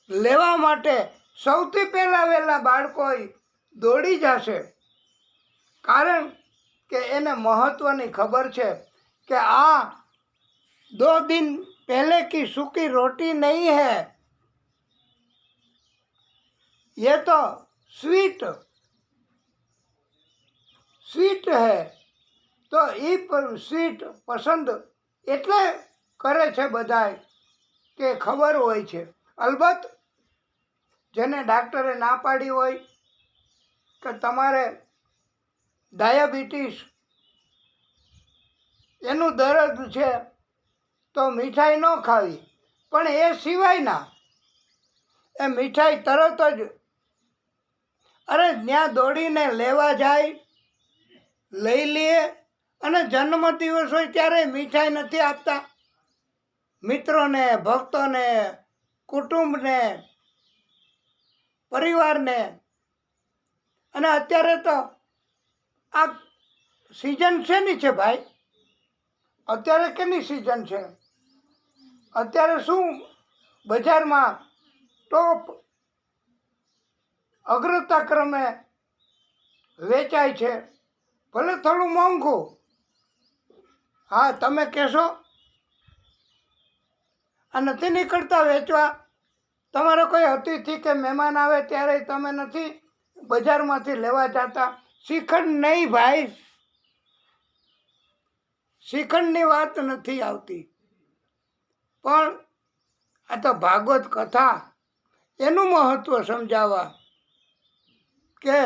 લેવા માટે સૌથી પહેલાં વહેલા બાળકો દોડી જશે. કારણ કે એને મહત્ત્વની ખબર છે કે આ 2 दिन पहले की सूखी रोटी नहीं है, ये तो स्वीट स्वीट है. તો એ સ્વીટ પસંદ એટલે કરે છે બધાય કે ખબર હોય છે. અલબત્ત જેને ડાક્ટરે ના પાડી હોય કે તમારે ડાયાબિટીસ એનું દર્દ છે તો મીઠાઈ ન ખાવી, પણ એ સિવાયના એ મીઠાઈ તરત જ ત્યાં દોડીને લેવા જાય, લઈ લે. અને જન્મદિવસ હોય ત્યારે મીઠાઈ નથી આપતા મિત્રોને, ભક્તોને, કુટુંબને, પરિવારને. અને અત્યારે તો આ સિઝન શેની છે ભાઈ? અત્યારે કેની સિઝન છે? અત્યારે શું બજારમાં ટોપ અગ્રતા ક્રમે વેચાય છે, ભલે થોડું મોંઘું. હા, તમે કહેશો આ નથી નીકળતા વેચવા? તમારો કોઈ અતિથિ કે મહેમાન આવે ત્યારે તમે નથી બજારમાંથી લેવા જતા? શ્રીખંડ નહીં ભાઈ, શ્રીખંડની વાત નથી આવતી. પણ આ તો ભાગવત કથા, એનું મહત્વ સમજાવવા કે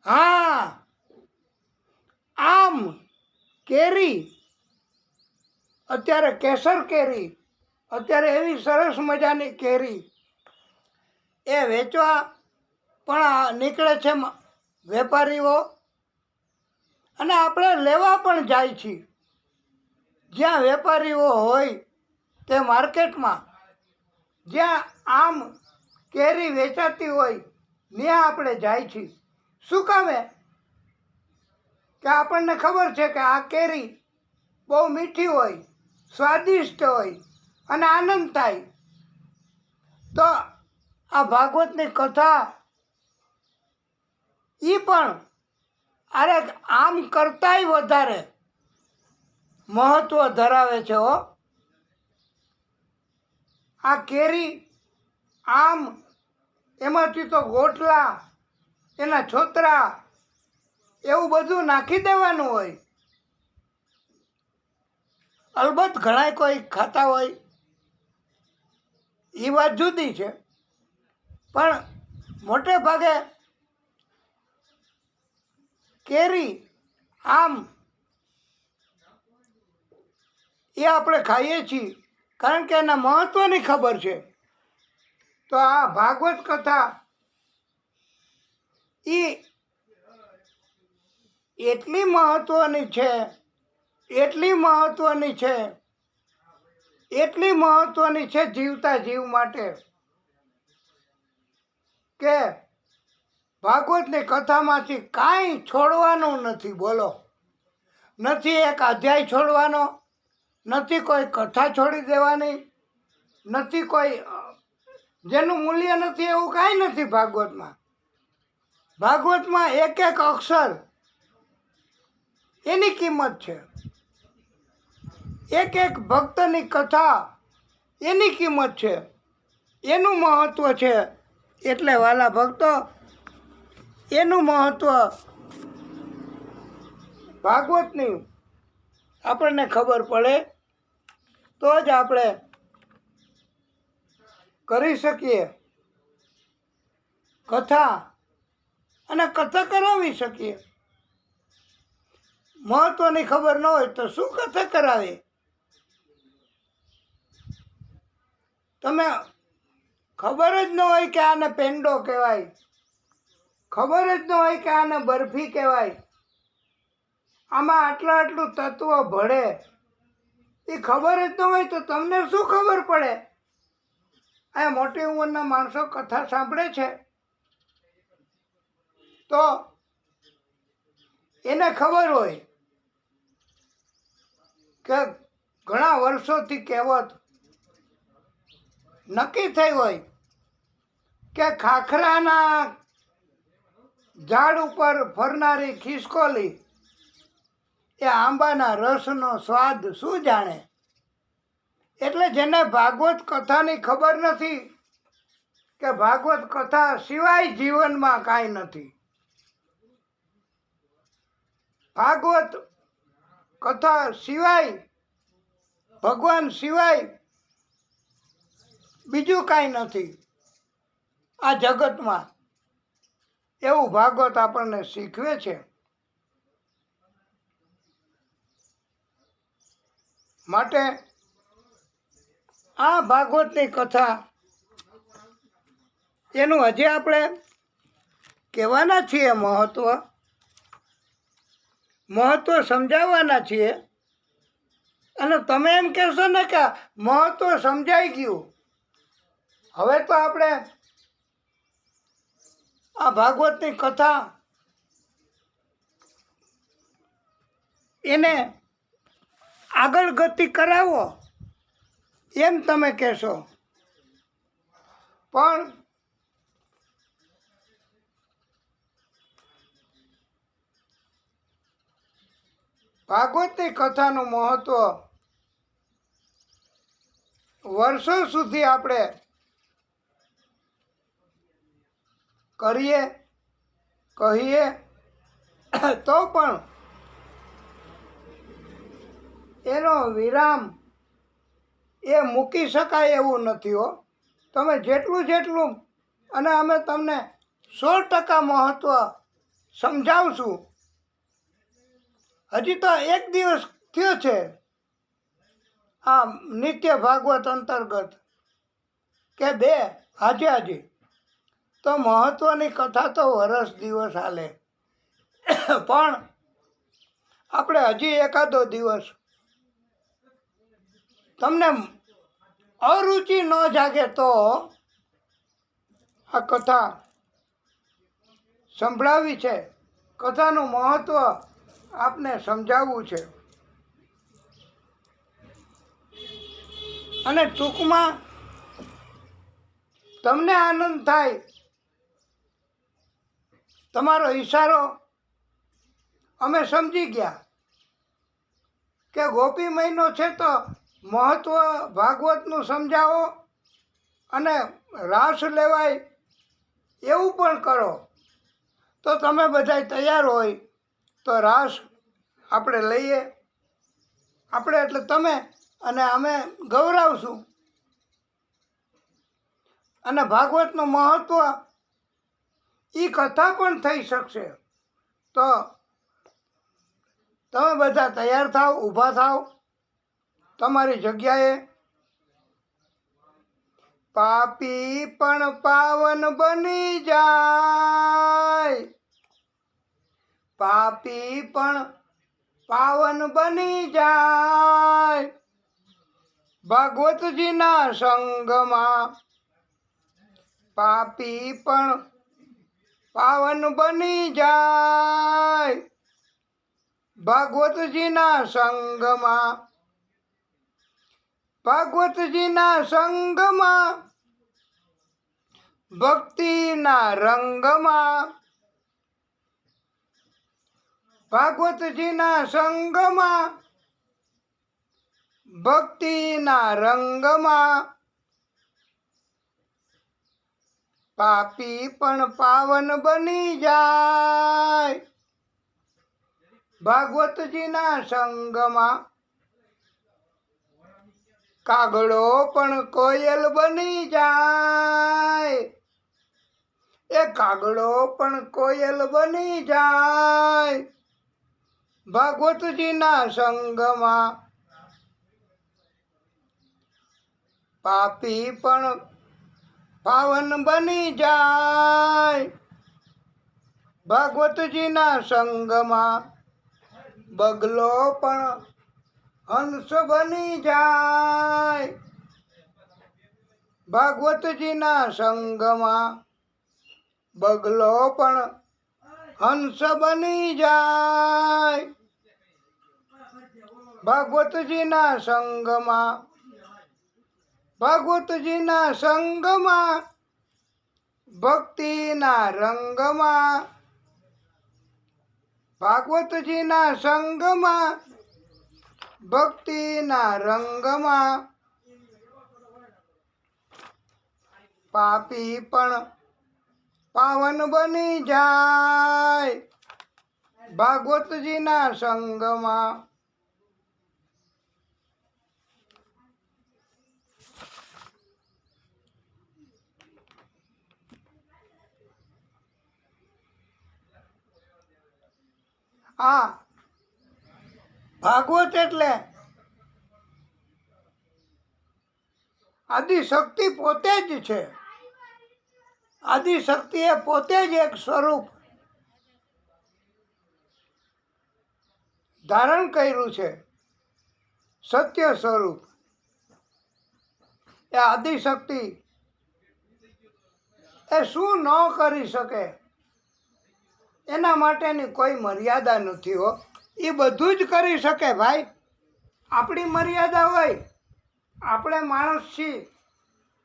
હા, આમ કેરી, અત્યારે કેસર કેરી, અત્યારે એવી સરસ મજાની કેરી એ વેચવા પણ નીકળે છે વેપારીઓ, અને આપણે લેવા પણ જાય છીએ. જ્યાં વેપારીઓ હોય તે માર્કેટમાં, જ્યાં આમ કેરી વેચાતી હોય ત્યાં આપણે જાય છીએ. શું કામે? કે આપણને ખબર છે કે આ કેરી બહુ મીઠી હોય, સ્વાદિષ્ટ હોય અને આનંદ થાય. તો આ ભાગવતની કથા એ પણ અરે આમ કરતાંય વધારે મહત્વ ધરાવે છે હો. આ કેરી, આમ, એમાંથી તો ગોટલા, એના છોતરા, એવું બધું નાખી દેવાનું હોય. અલબત્ત ઘણા કોઈ ખાતા હોય, એ વાત જુદી છે, પણ મોટે ભાગે કેરી, આમ એ આપણે ખાઈએ છીએ કારણ કે એના મહત્ત્વની ખબર છે. તો આ ભાગવત કથા એ એટલી મહત્ત્વની છે, એટલી મહત્ત્વની છે, એટલી મહત્ત્વની છે જીવતા જીવ માટે કે ભાગવતની કથામાંથી કાંઈ છોડવાનું નથી. બોલો, નથી એક અધ્યાય છોડવાનો, નથી કોઈ કથા છોડી દેવાની, નથી કોઈ જેનું મૂલ્ય નથી એવું કાંઈ નથી ભાગવતમાં. ભાગવતમાં એક એક અક્ષર એની કિંમત છે, એક એક ભક્તની કથા એની કિંમત છે, એનું મહત્ત્વ છે. એટલે વાલા ભક્તો, એનું મહત્ત્વ ભાગવતની આપણને ખબર પડે તો જ આપણે કરી શકીએ કથા, અને કથા કરાવી શકીએ. મહત્ત્વની ખબર ન હોય તો શું કથા કરાવે? તમે ખબર જ ન હોય કે આને પેંડો કહેવાય, ખબર જ ન હોય કે આને બરફી કહેવાય, આમાં આટલું તત્વ ભળે, એ ખબર જ ન હોય તો તમને શું ખબર પડે? આ મોટી ઉંમરના માણસો કથા સાંભળે છે તો એને ખબર હોય કે ઘણા વર્ષોથી કહેવત નક્કી થઈ હોય કે ખાખરાના ઝાડ ઉપર ફરનારી ખિસકોલી એ આંબાના રસનો સ્વાદ શું જાણે. એટલે જેને ભાગવત કથાની ખબર નથી કે ભાગવત કથા સિવાય જીવનમાં કાંઈ નથી, ભાગવત કથા સિવાય, ભગવાન સિવાય બીજું કાંઈ નથી આ જગતમાં, એવું ભાગવત આપણને શીખવે છે. માટે આ ભાગવતની કથા એનું હજી આપણે કહેવાના છીએ, મહત્ત્વ સમજાવવાના છીએ. અને તમે એમ કહેશો ને કે મહત્ત્વ સમજાઈ ગયું, હવે તો આપણે આ ભાગવતની કથા એને આગળ ગતિ કરાવો એમ તમે કહેશો. પણ ભાગવતની કથાનું મહત્ત્વ વર્ષો સુધી આપણે કરીએ કહીએ તો પણ એનો વિરામ એ મૂકી શકાય એવું નથી હો. તમે જેટલું અને અમે તમને 100% મહત્ત્વ સમજાવશું. હજી તો એક દિવસ થયો છે આ નિત્ય ભાગવત અંતર્ગત કે 2 આજે તો મહત્ત્વની કથા તો વરસ દિવસ હાલે. પણ આપણે હજી એકાદો દિવસ તમને અરુચિ ન જાગે તો આ કથા સંભળાવી છે. કથાનું મહત્ત્વ આપને સમજાવવું છે. અને ટૂંકમાં તમને આનંદ થાય, તમારો ઈશારો અમે સમજી ગયા કે ગોપી મહિનો છે તો મહત્ત્વ ભાગવતનું સમજાવો અને રાસ લેવાય એવું પણ કરો. તો તમે બધાય તૈયાર હોય તો રાસ આપણે લઈએ. આપણે એટલે તમે અને અમે ગૌરવશું. અને ભાગવતનું મહત્ત્વ એ કથા પણ થઈ શકશે. તો તમે બધા તૈયાર થાવ, ઊભા થાવ તમારી જગ્યાએ. પાપી પણ પાવન બની જાય, પાપી પણ પાવન બની જાય ભાગવતજીના સંગમાં. પાપી પણ પાવન બની જાય ભાગવતજીના સંગમાં. ભાગવતજીના સંગમાં, ભક્તિના રંગમાં. ભાગવતજીના સંગમાં, ભક્તિના રંગમાં. પાપી પણ પાવન બની જાય ભાગવતજીના સંગમાં. કાગડો પણ કોયલ બની જાય, એ કાગડો પણ કોયલ બની જાય ભાગવતજીના સંગમાં. પાપી પણ પાવન બની જાય ભાગવતજીના સંગમાં. બગલો પણ હંસ બની જાય ભાગવતજીના સંગમાં. બગલો પણ હંસ બની જાય ભાગવતજીના સંગમાં. ભાગવતજીના સંગમાં, ભક્તિના રંગમાં. ભાગવતજીના સંગમાં, ભક્તિના રંગમાં. પાપી પણ પાવન બની જાય ભાગવતજીના સંગમાં. આ ભાગવત એટલે આદિશક્તિ પોતે જ છે. આદિશક્તિ એ પોતે જ એક સ્વરૂપ ધારણ કર્યું છે, સત્ય સ્વરૂપ. એ આદિશક્તિ એ શું ન કરી શકે એના માટેની કોઈ મર્યાદા નથી હો. એ બધું જ કરી શકે ભાઈ. આપણી મર્યાદા હોય, આપણે માણસ છીએ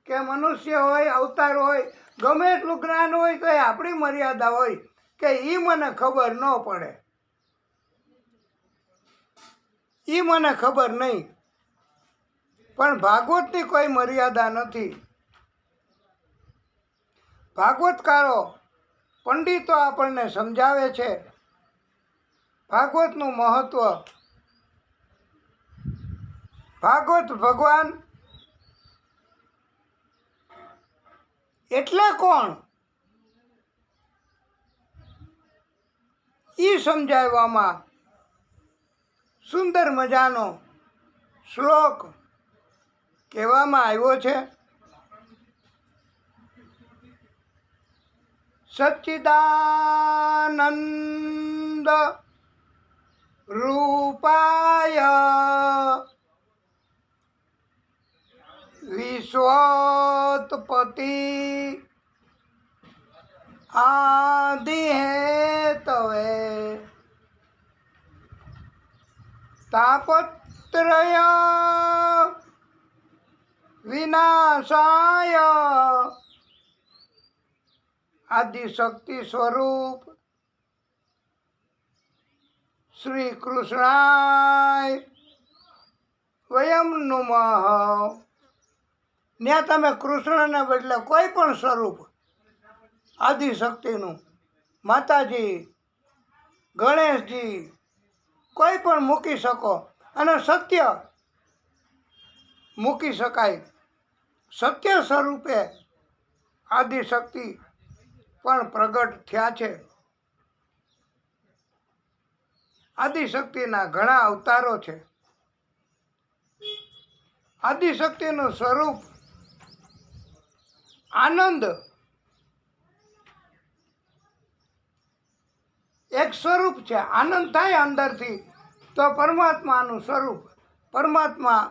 કે મનુષ્ય હોય, અવતાર હોય, ગમે એટલું જ્ઞાન હોય તો એ આપણી મર્યાદા હોય કે એ મને ખબર ન પડે. એ મને ખબર નહીં, પણ ભાગવતની કોઈ મર્યાદા નથી. ભાગવતકારો પંડિતો આપણને સમજાવે છે ભાગવતનું મહત્વ. ભાગવત ભગવાન એટલે કોણ એ સમજાવવામાં સુંદર મજાનો શ્લોક કહેવામાં આવ્યો છે. સચ્ચિદાનંદ રૂપાય વિશ્વોત્પત્તિ આદિ હેતવે તાપત્રય વિનાશાય આદિશક્તિ સ્વરૂપ શ્રી કૃષ્ણાય વયમ નુમઃ. ત્યાં તમે કૃષ્ણને બદલે કોઈ પણ સ્વરૂપ આદિશક્તિનું, માતાજી, ગણેશજી, કોઈ પણ મૂકી શકો અને સત્ય મૂકી શકાય. સત્ય સ્વરૂપે આદિશક્તિ પણ પ્રગટ થયા છે. આદિશક્તિના ઘણા અવતારો છે. આદિશક્તિનું સ્વરૂપ આનંદ, એક સ્વરૂપ છે. આનંદ થાય અંદરથી તો પરમાત્માનું સ્વરૂપ, પરમાત્મા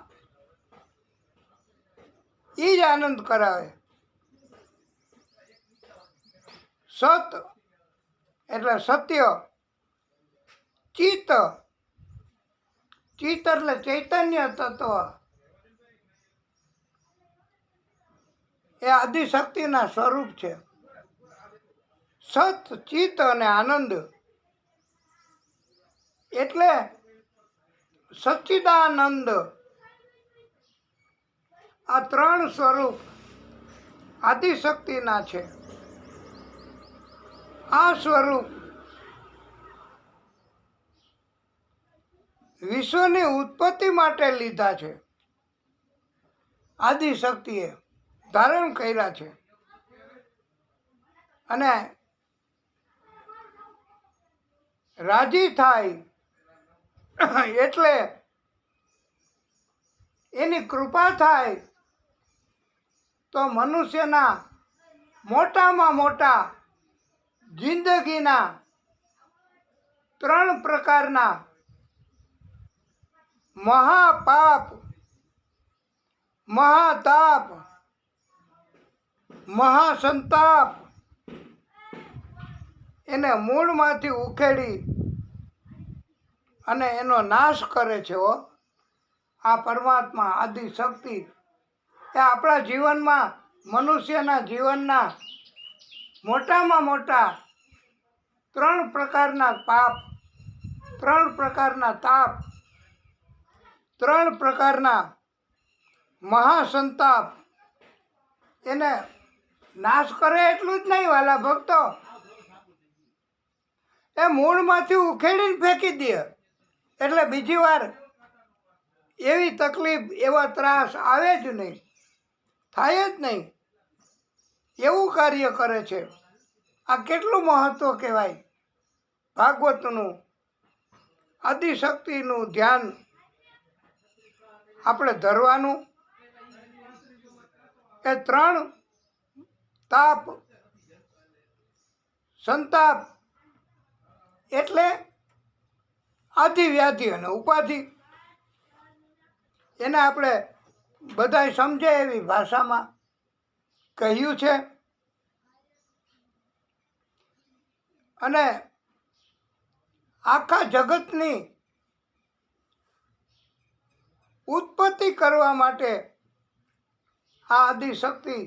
એ જ આનંદ કરાવે. સત એટલે સત્ય, ચિત્ત, ચિત્ત એટલે ચૈતન્ય તત્વ, એ આદિશક્તિના સ્વરૂપ છે. સત, ચિત્ત અને આનંદ એટલે સચ્ચિદાનંદ. આ ત્રણ સ્વરૂપ આદિશક્તિના છે. આ સ્વરૂપ વિશ્વની ઉત્પત્તિ માટે લીધા છે. આદિશક્તિએ ધારણ કર્યા છે. અને રાજી થાય એટલે એની કૃપા થાય તો મનુષ્યના મોટામાં મોટા જિંદગીના 3 પ્રકારના મહાપાપ, મહાતાપ, મહાસંતાપ એને મૂળમાંથી ઉખેડી અને એનો નાશ કરે છે. આ પરમાત્મા આદિશક્તિ એ આપણા જીવનમાં, મનુષ્યના જીવનના મોટામાં મોટા 3 પ્રકારના પાપ, 3 પ્રકારના તાપ, 3 પ્રકારના મહાસંતાપ એને નાશ કરે. એટલું જ નહીં વાલા ભક્તો, એ મૂળમાંથી ઉખેડીને ફેંકી દે. એટલે બીજી વાર એવી તકલીફ, એવા ત્રાસ આવે જ નહીં, થાય જ નહીં. એવું કાર્ય કરે છે. આ કેટલું મહત્વ કહેવાય ભાગવતનું. આદિશક્તિનું ધ્યાન આપણે ધરવાનું. એ 3 તાપ, સંતાપ એટલે આદિવ્યાધિ અને ઉપાધિ. એને આપણે બધાય સમજે એવી ભાષામાં કહ્યું છે. અને આખા જગતની ઉત્પત્તિ કરવા માટે આ આદિશક્તિ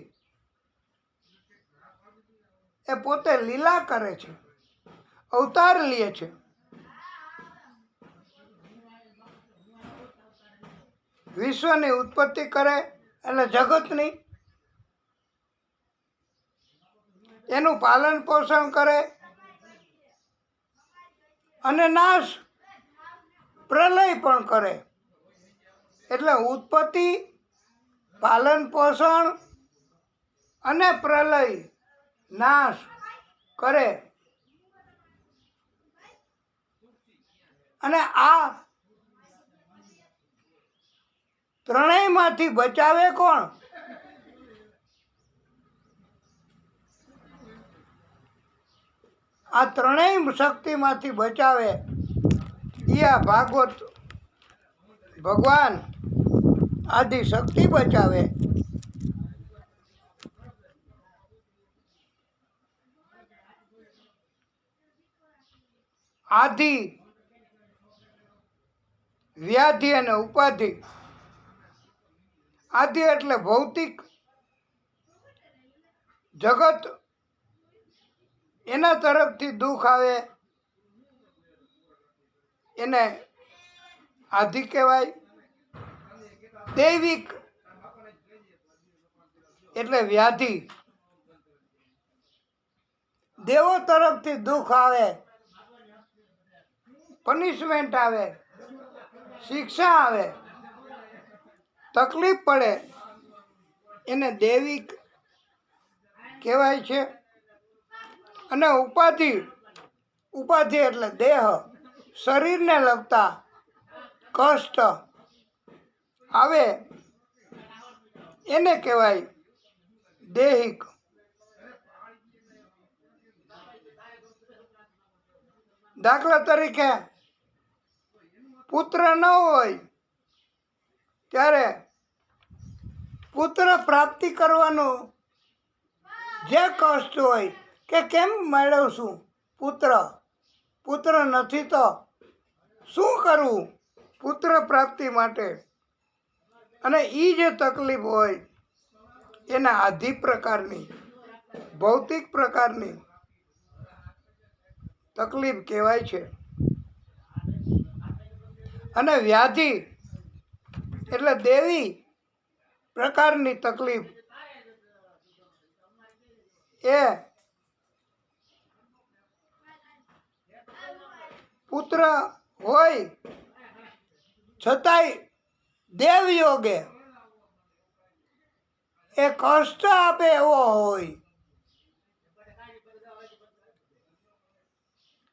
એ પોતે લીલા કરે છે, અવતાર લે છે. વિશ્વની ઉત્પત્તિ કરે એટલે જગતની, એનું પાલન પોષણ કરે અને નાશ પ્રલય પણ કરે. એટલે ઉત્પત્તિ, પાલન પોષણ અને પ્રલય, નાશ કરે. અને આ ત્રણેયમાંથી બચાવે કોણ? આ ત્રણેય શક્તિમાંથી બચાવે એ આ ભાગવત ભગવાન આદિ શક્તિ બચાવે. આદિ, વ્યાધિ અને ઉપાધિ. આદિ એટલે ભૌતિક જગત, એના તરફથી દુઃખ આવે એને આદિ કહેવાય. દૈવિક એટલે વ્યાધિ, દેવો તરફથી દુઃખ આવે, પનિશમેન્ટ આવે, શિક્ષા આવે, તકલીફ પડે, એને દૈવિક કહેવાય છે. અને ઉપાધિ, ઉપાધિ એટલે દેહ, શરીરને લગતા કષ્ટ આવે એને કહેવાય દૈહિક. દાખલા તરીકે પુત્ર ન હોય ત્યારે પુત્ર પ્રાપ્તિ કરવાનું જે કષ્ટ હોય કે કેમ મેળવશું પુત્ર, પુત્ર નથી તો શું કરવું પુત્ર પ્રાપ્તિ માટે, અને એ જે તકલીફ હોય એના આધિ પ્રકારની, ભૌતિક પ્રકારની તકલીફ કહેવાય છે. અને વ્યાધિ એટલે દેવી પ્રકારની તકલીફ, એ પુત્ર હોય છતાંય દેવયોગે એ કષ્ટ આપે એવો હોય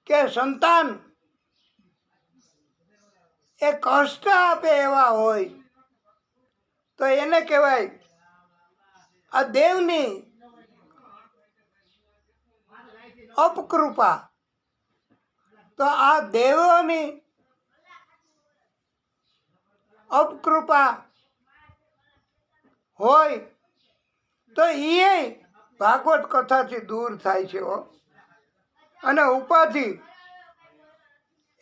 કે સંતાન એ કષ્ટ આપે એવા હોય તો એને કહેવાય આ દેવની અપકૃપા. તો આ દેવોની અપકૃપા હોય તો એ ભાગવત કથાથી દૂર થાય છે. અને ઉપાધિ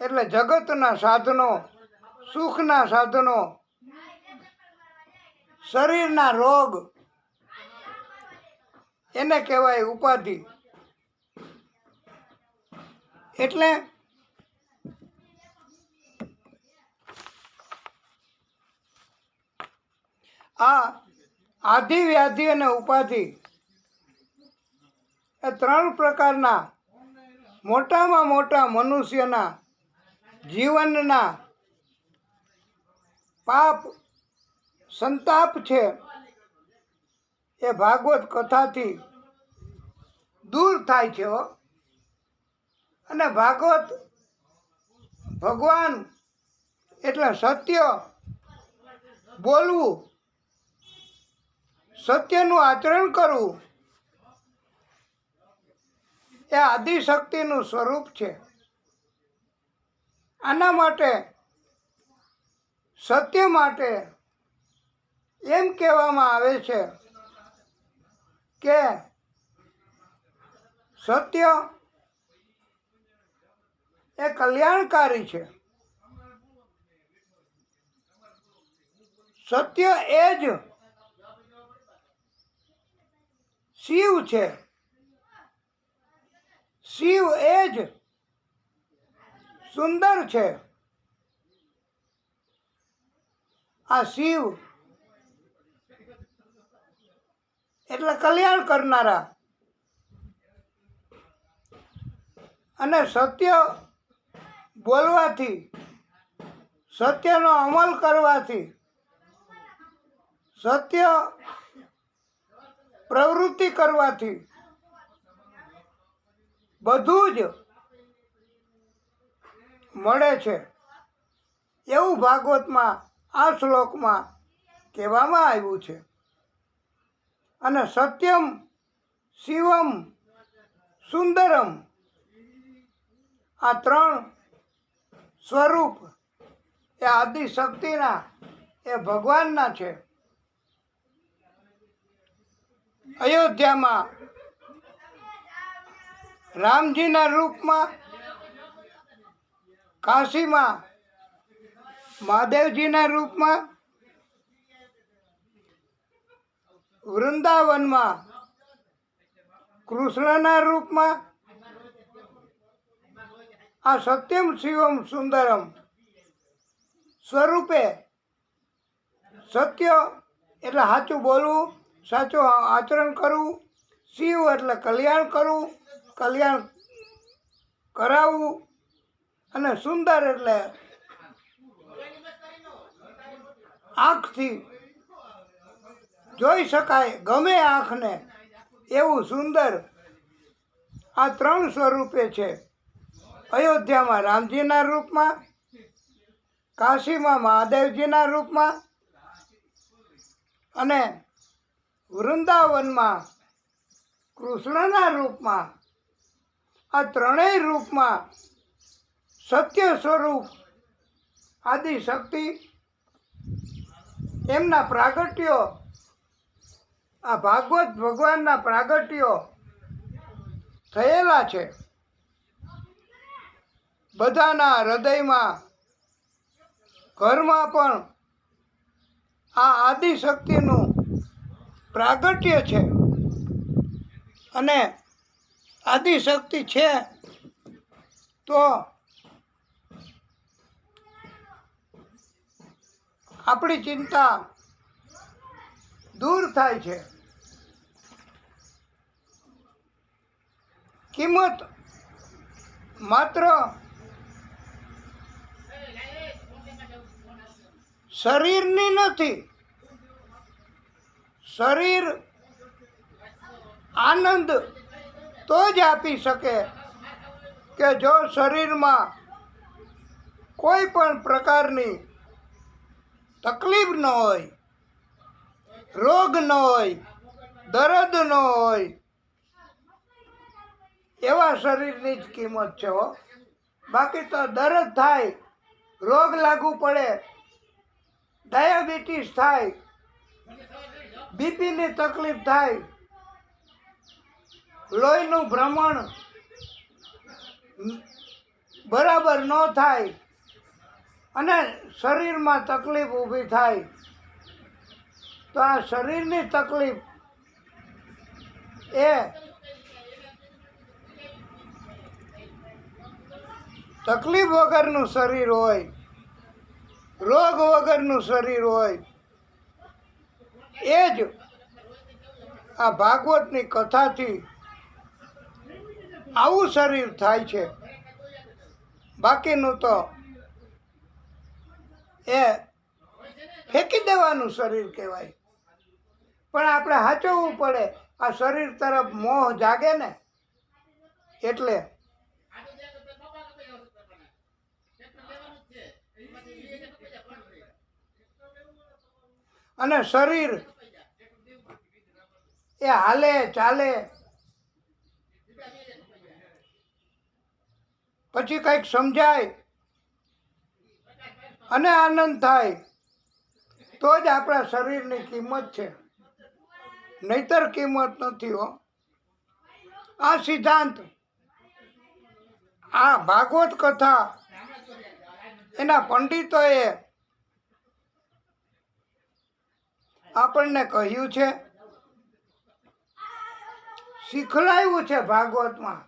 એટલે જગતના સાધનો, સુખના સાધનો, શરીરના રોગ, એને કહેવાય ઉપાધિ. એટલે આ આધિ, વ્યાધિ અને ઉપાધિ એ ત્રણ પ્રકારના મોટામાં મોટા મનુષ્યના જીવનના પાપ સંતાપ છે એ ભાગવત કથાથી દૂર થાય છે. અને ભાગવત ભગવાન એટલે સત્ય બોલવું, સત્યનું આચરણ કરવું એ આદિશક્તિનું સ્વરૂપ છે. આના માટે, સત્ય માટે એમ કહેવામાં આવે છે કે સત્ય એ કલ્યાણકારી છે. સત્ય એ જ શિવ છે. શિવ એ જ સુંદર છે. આ શિવ એટલે કલ્યાણ કરનારા, અને સત્ય બોલવાથી, સત્યનો અમલ કરવાથી, સત્ય પ્રવૃત્તિ કરવાથી બધું જ મળે છે એવું ભાગવતમાં આ શ્લોકમાં કહેવામાં આવ્યું છે. અને સત્યમ શિવમ સુંદરમ આ ત્રણ સ્વરૂપ એ આદિશક્તિના, એ ભગવાનના છે. અયોધ્યામાં રામજીના રૂપમાં, કાશીમાં મહાદેવજીના રૂપમાં, વૃંદાવનમાં કૃષ્ણના રૂપમાં આ સત્યમ શિવમ સુંદરમ સ્વરૂપે, સત્ય એટલે સાચું બોલવું, સાચું આચરણ કરવું, શિવ એટલે કલ્યાણ કરવું, કલ્યાણ કરાવવું, અને સુંદર એટલે આંખથી જોઈ શકાય, ગમે આંખને એવું સુંદર આ ત્રણ સ્વરૂપે છે. અયોધ્યામાં રામજીના રૂપમાં, કાશીમાં મહાદેવજીના રૂપમાં, અને વૃંદાવનમાં કૃષ્ણના રૂપમાં. આ ત્રણેય રૂપમાં સત્ય સ્વરૂપ આદિશક્તિ એમના પ્રાગટ્યો, આ ભાગવત ભગવાનના પ્રાગટ્યો થયેલા છે. બધાના હૃદયમાં, ઘરમાં પણ આ આદિશક્તિનું પ્રાગટ્ય છે. અને આદિશક્તિ છે તો આપણી ચિંતા દૂર થાય છે. કિંમત માત્ર શરીરની નથી. શરીર આનંદ તો જ આપી શકે કે જો શરીરમાં કોઈ પણ પ્રકારની તકલીફ ન હોય, રોગ ન હોય, દર્દ ન હોય. એવા શરીરની જ કિંમત છે હો. બાકી તો દર્દ થાય, રોગ લાગુ પડે, ડાયાબિટીસ થાય, બીપીની તકલીફ થાય, લોહીનું ભ્રમણ બરાબર ન થાય, અને શરીરમાં તકલીફ ઊભી થાય, તો આ શરીરની તકલીફ એ તકલીફ વગરનું શરીર હોય, રોગ વગરનું શરીર હોય, એ જ આ ભાગવતની કથાથી આવું શરીર થાય છે. બાકીનું તો એ ફેંકી દેવાનું શરીર કહેવાય. પણ આપણે સાચવવું પડે. આ શરીર તરફ મોહ જાગે ને એટલે. અને શરીર એ હાલે ચાલે, પછી કંઈક સમજાય અને આનંદ થાય તો જ આપણા શરીરની કિંમત છે, નહીતર કિંમત નથી હો. આ સિદ્ધાંત, આ ભાગવત કથા એના પંડિતોએ આપણને કહ્યું છે, શીખવાડ્યું છે ભાગવતમાં.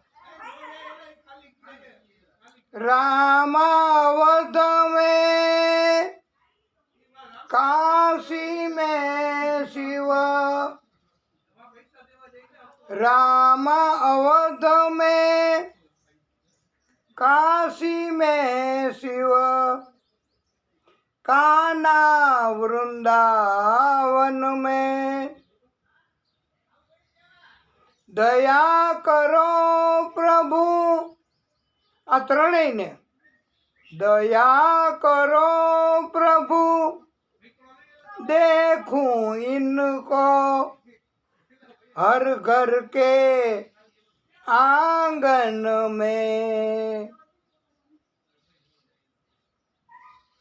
રામાવધ મેં કા राम अवध में, काशी में शिव, कान्हा वृंदावन में। दया करो प्रभु, आ त्रणेय ने दया करो प्रभु, देखूं इनको हर घर के आंगन में।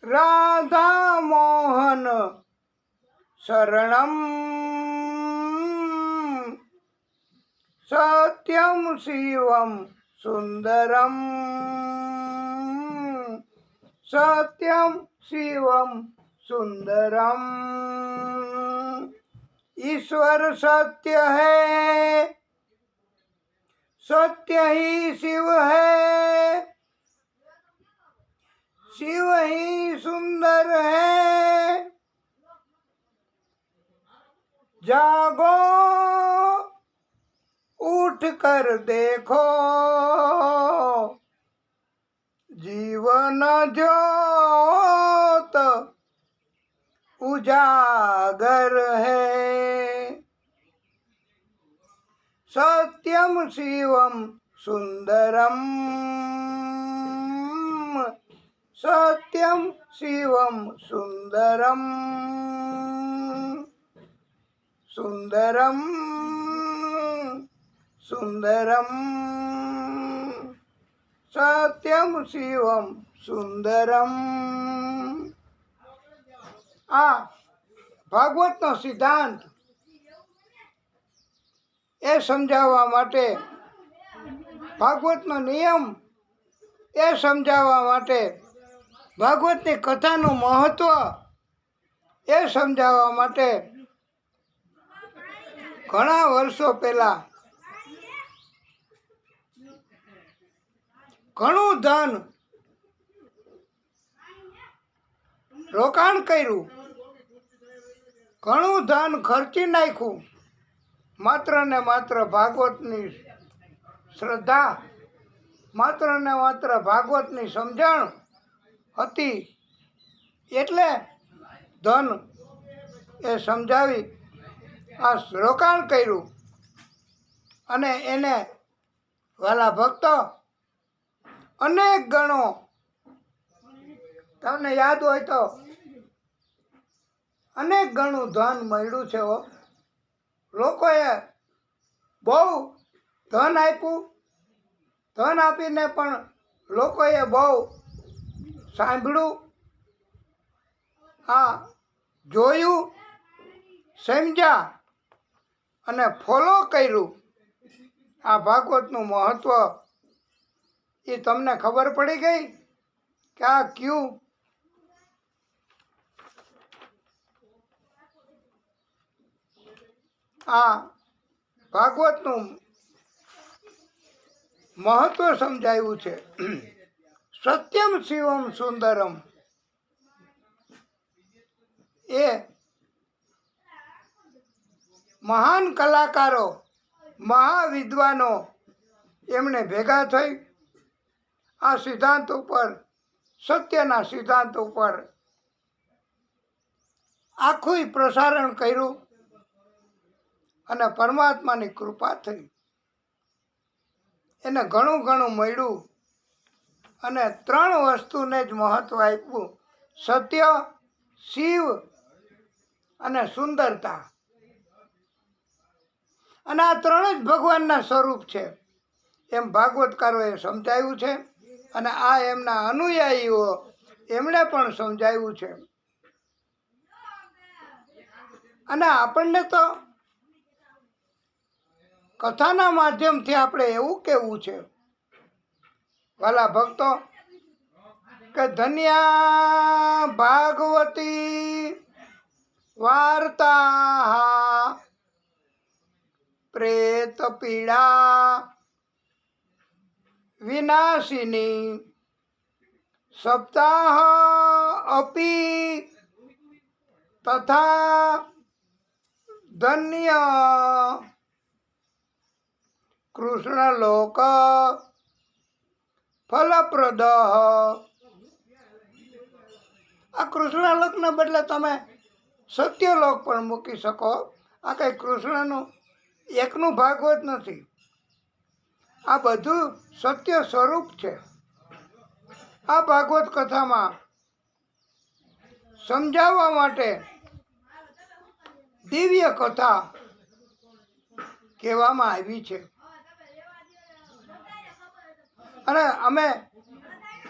राधा मोहन शरणम, सत्यम शिवम सुंदरम, सत्यम शिवम सुंदरम। ईश्वर सत्य है, सत्य ही शिव है, शिव ही सुंदर है। जागो उठ कर देखो, जीवन ज्योत उजागर है। सत्यम शिवम सुंदरम, सत्यम शिवम सुंदरम, सुंदरम सुंदरम, सत्यम शिवम सुंदरम। आ ભાગવતનો સિદ્ધાંત એ સમજાવવા માટે, ભાગવતનો નિયમ એ સમજાવવા માટે, ભાગવતની કથાનું મહત્વ એ સમજાવવા માટે ઘણા વર્ષો પહેલા ઘણું ધન રોકાણ કર્યું, ઘણું ધન ખર્ચી નાખ્યું, માત્ર ને માત્ર ભાગવતની શ્રદ્ધા, માત્ર ને માત્ર ભાગવતની સમજણ હતી એટલે ધન એ સમજાવી આ રોકાણ કર્યું. અને એને વાલા ભક્તો અનેક ગણો, તમને યાદ હોય તો અનેક ગણું ધન મળ્યું છે. લોકોએ બહુ ધન આપ્યું, ધન આપીને પણ લોકોએ બહુ સાંભળ્યું, આ જોયું, સમજ્યા અને ફોલો કર્યું. આ ભાગવતનું મહત્ત્વ એ તમને ખબર પડી ગઈ કે આ ક્યું આ ભાગવતનું મહત્વ સમજાયું છે. સત્યમ શિવમ સુંદરમ એ મહાન કલાકારો, મહાવિદ્વાનો એમણે ભેગા થઈ આ સિદ્ધાંત ઉપર, સત્યના સિદ્ધાંત ઉપર આખું પ્રસારણ કર્યું અને પરમાત્માની કૃપા થઈ. એને ઘણું ઘણું મળ્યું અને ત્રણ વસ્તુને જ મહત્વ આપ્યું: સત્ય, શિવ અને સુંદરતા. અને આ ત્રણ જ ભગવાનના સ્વરૂપ છે એમ ભાગવતકારોએ સમજાવ્યું છે અને આ એમના અનુયાયીઓ એમણે પણ સમજાવ્યું છે. અને આપણને તો કથાના માધ્યમથી આપણે એવું કહેવું છે વાલા ભક્તો કે ધન્યા ભાગવતી વાર્તા પ્રેત પીડા વિનાશિની સપ્તાહ અપી તથા ધન્ય કૃષ્ણ લોક ફલપ્રદ. આ કૃષ્ણ લોકને બદલે તમે સત્યલોક પણ મૂકી શકો. આ કંઈ કૃષ્ણનું એકનું ભાગવત નથી, આ બધું સત્ય સ્વરૂપ છે. આ ભાગવત કથામાં સમજાવવા માટે દિવ્ય કથા કહેવામાં આવી છે. અને અમે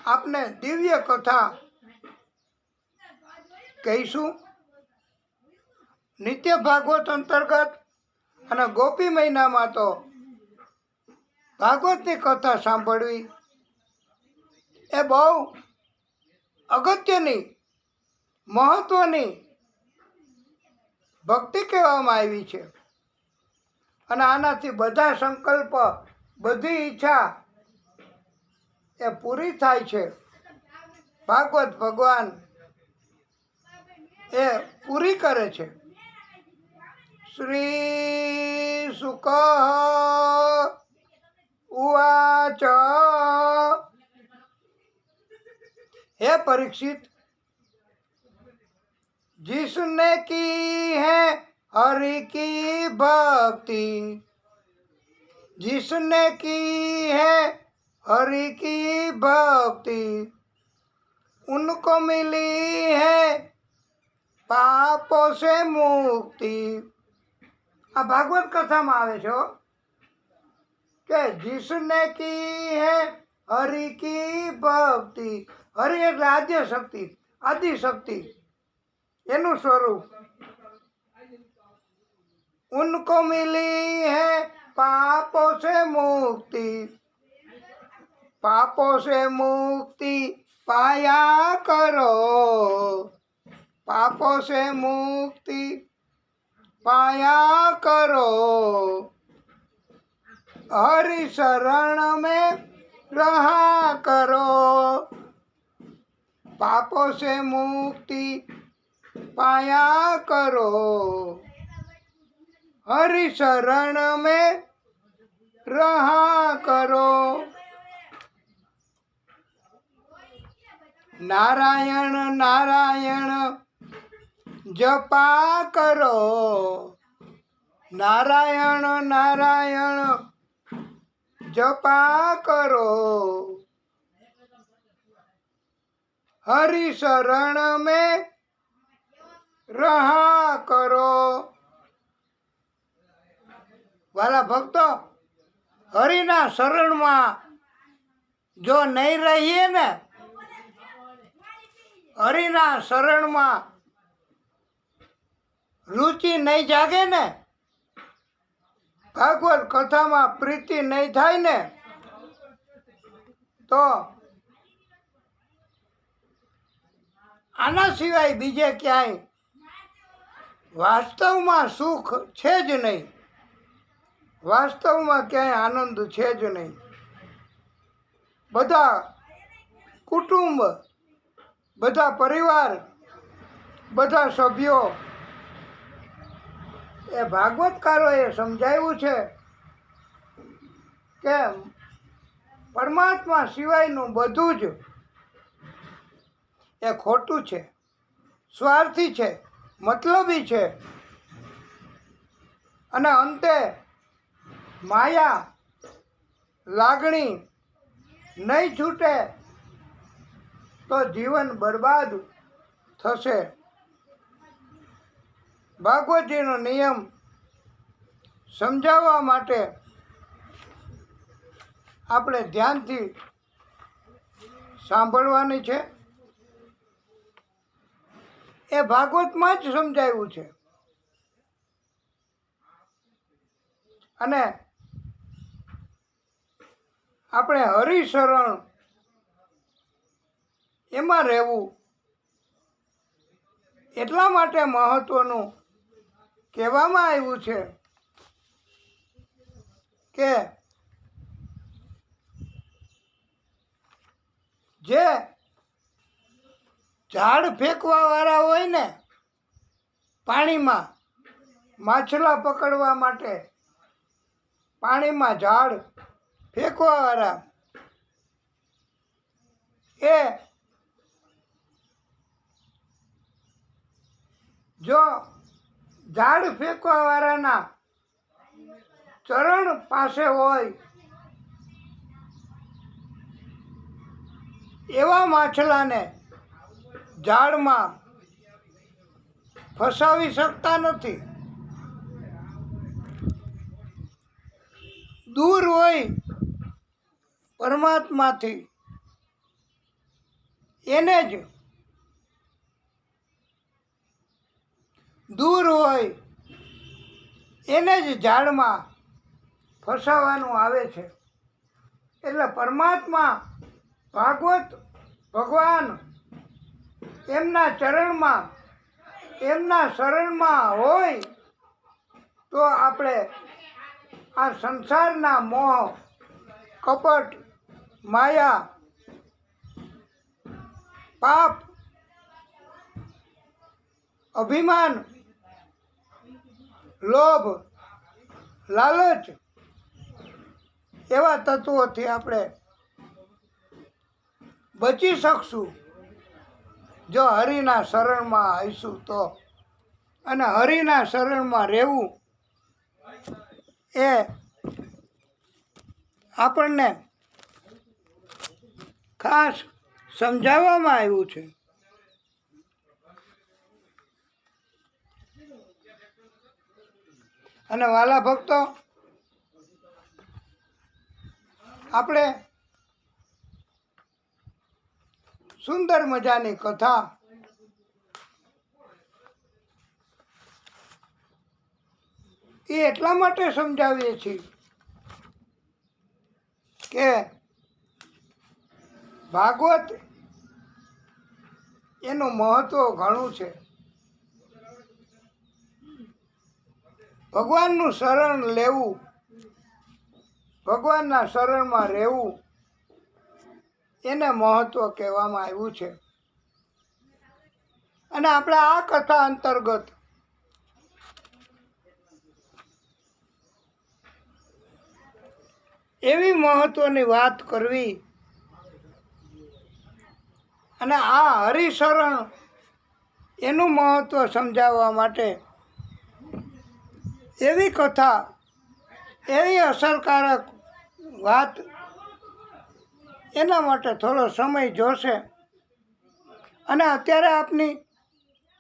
આપને દિવ્ય કથા કહીશું. નિત્ય ભાગવત અંતર્ગત અને ગોપી મહિનામાં તો ભાગવતની કથા સાંભળવી એ બહુ અગત્યની મહત્વની ભક્તિ કહેવામાં આવી છે. અને આનાથી બધા સંકલ્પ, બધી ઈચ્છા એ પૂરી થાય છે. ભાગવત ભગવાન એ પૂરી કરે છે. શ્રી શુક ઉવાચ हे परीक्षित, जिसने की है हरि की भक्ति, जिसने की है हरि की भक्ति, उनको मिली है पापों से मुक्ति. આ ભાગવત કથામાં આવે છે કે जिसने की है हरि की भक्ति, हरि એટલે આદ્ય શક્તિ, આદિ શક્તિ એનું સ્વરૂપ. उनको मिली है पापों से मुक्ति, पापों से मुक्ति पाया करो, पापों से मुक्ति पाया करो, हरि शरण में रहा करो, पापों से मुक्ति पाया करो, हरि शरण में रहा करो. नारायण नारायण जपा करो, नारायण नारायण जपा करो, हरि शरण में रहा करो. वाला भक्तो, हरिना शरणમાં જો નહીં રહીએ ને, હરિના શરણમાં રુચિ નહીં જાગે ને, ભાગવત કથામાં પ્રીતિ નહીં થાય ને, તો આના સિવાય બીજે ક્યાંય વાસ્તવમાં સુખ છે જ નહીં, વાસ્તવમાં ક્યાંય આનંદ છે જ નહીં. બધા કુટુંબ, બધા પરિવાર, બધા સભ્યો એ ભાગવતકારોએ સમજાવ્યું છે કે પરમાત્મા સિવાયનું બધું જ એ ખોટું છે, સ્વાર્થી છે, મતલબી છે. અને અંતે માયા, લાગણી નહીં છૂટે તો જીવન બરબાદ થશે. ભાગવતજીનો નિયમ સમજાવવા માટે આપણે ધ્યાનથી સાંભળવાની છે. એ ભાગવતમાં જ સમજાવ્યું છે. અને આપણે હરિશરણ એમાં રહેવું એટલા માટે મહત્વનું કહેવામાં આવ્યું છે કે જે ઝાડ ફેંકવાવાળા હોય ને પાણીમાં માછલા પકડવા માટે, પાણીમાં ઝાડ ફેંકવાવાળા એ જો ઝાડ ફેંકવાવાળાના ચરણ પાસે હોય એવા માછલાને ઝાડમાં ફસાવી શકતા નથી. દૂર હોય પરમાત્માથી એને જ દૂર હોય એને જ ઝાડમાં ફસાવાનું આવે છે. એટલે પરમાત્મા ભાગવત ભગવાન એમના ચરણમાં એમના શરણમાં હોય તો આપણે આ સંસારના મોહ કપટ માયા પાપ અભિમાન લોભ લાલચ એવા તત્વોથી આપણે બચી શકશું જો હરિના શરણમાં આવીશું તો. અને હરિના શરણમાં રહેવું એ આપણને ખાસ સમજાવવામાં આવ્યું છે. અને વાલા ભક્તો, આપણે સુંદર મજાની કથા એ એટલા માટે સમજાવીએ છીએ કે ભાગવત એનું મહત્વ ઘણું છે. ભગવાનનું શરણ લેવું, ભગવાનના શરણમાં રહેવું એને મહત્વ કહેવામાં આવ્યું છે. અને આપણે આ કથા અંતર્ગત એવી મહત્વની વાત કરવી અને આ હરિશરણ એનું મહત્વ સમજાવવા માટે એવી કથા એવી અસરકારક વાત એના માટે થોડો સમય જોશે. અને અત્યારે આપની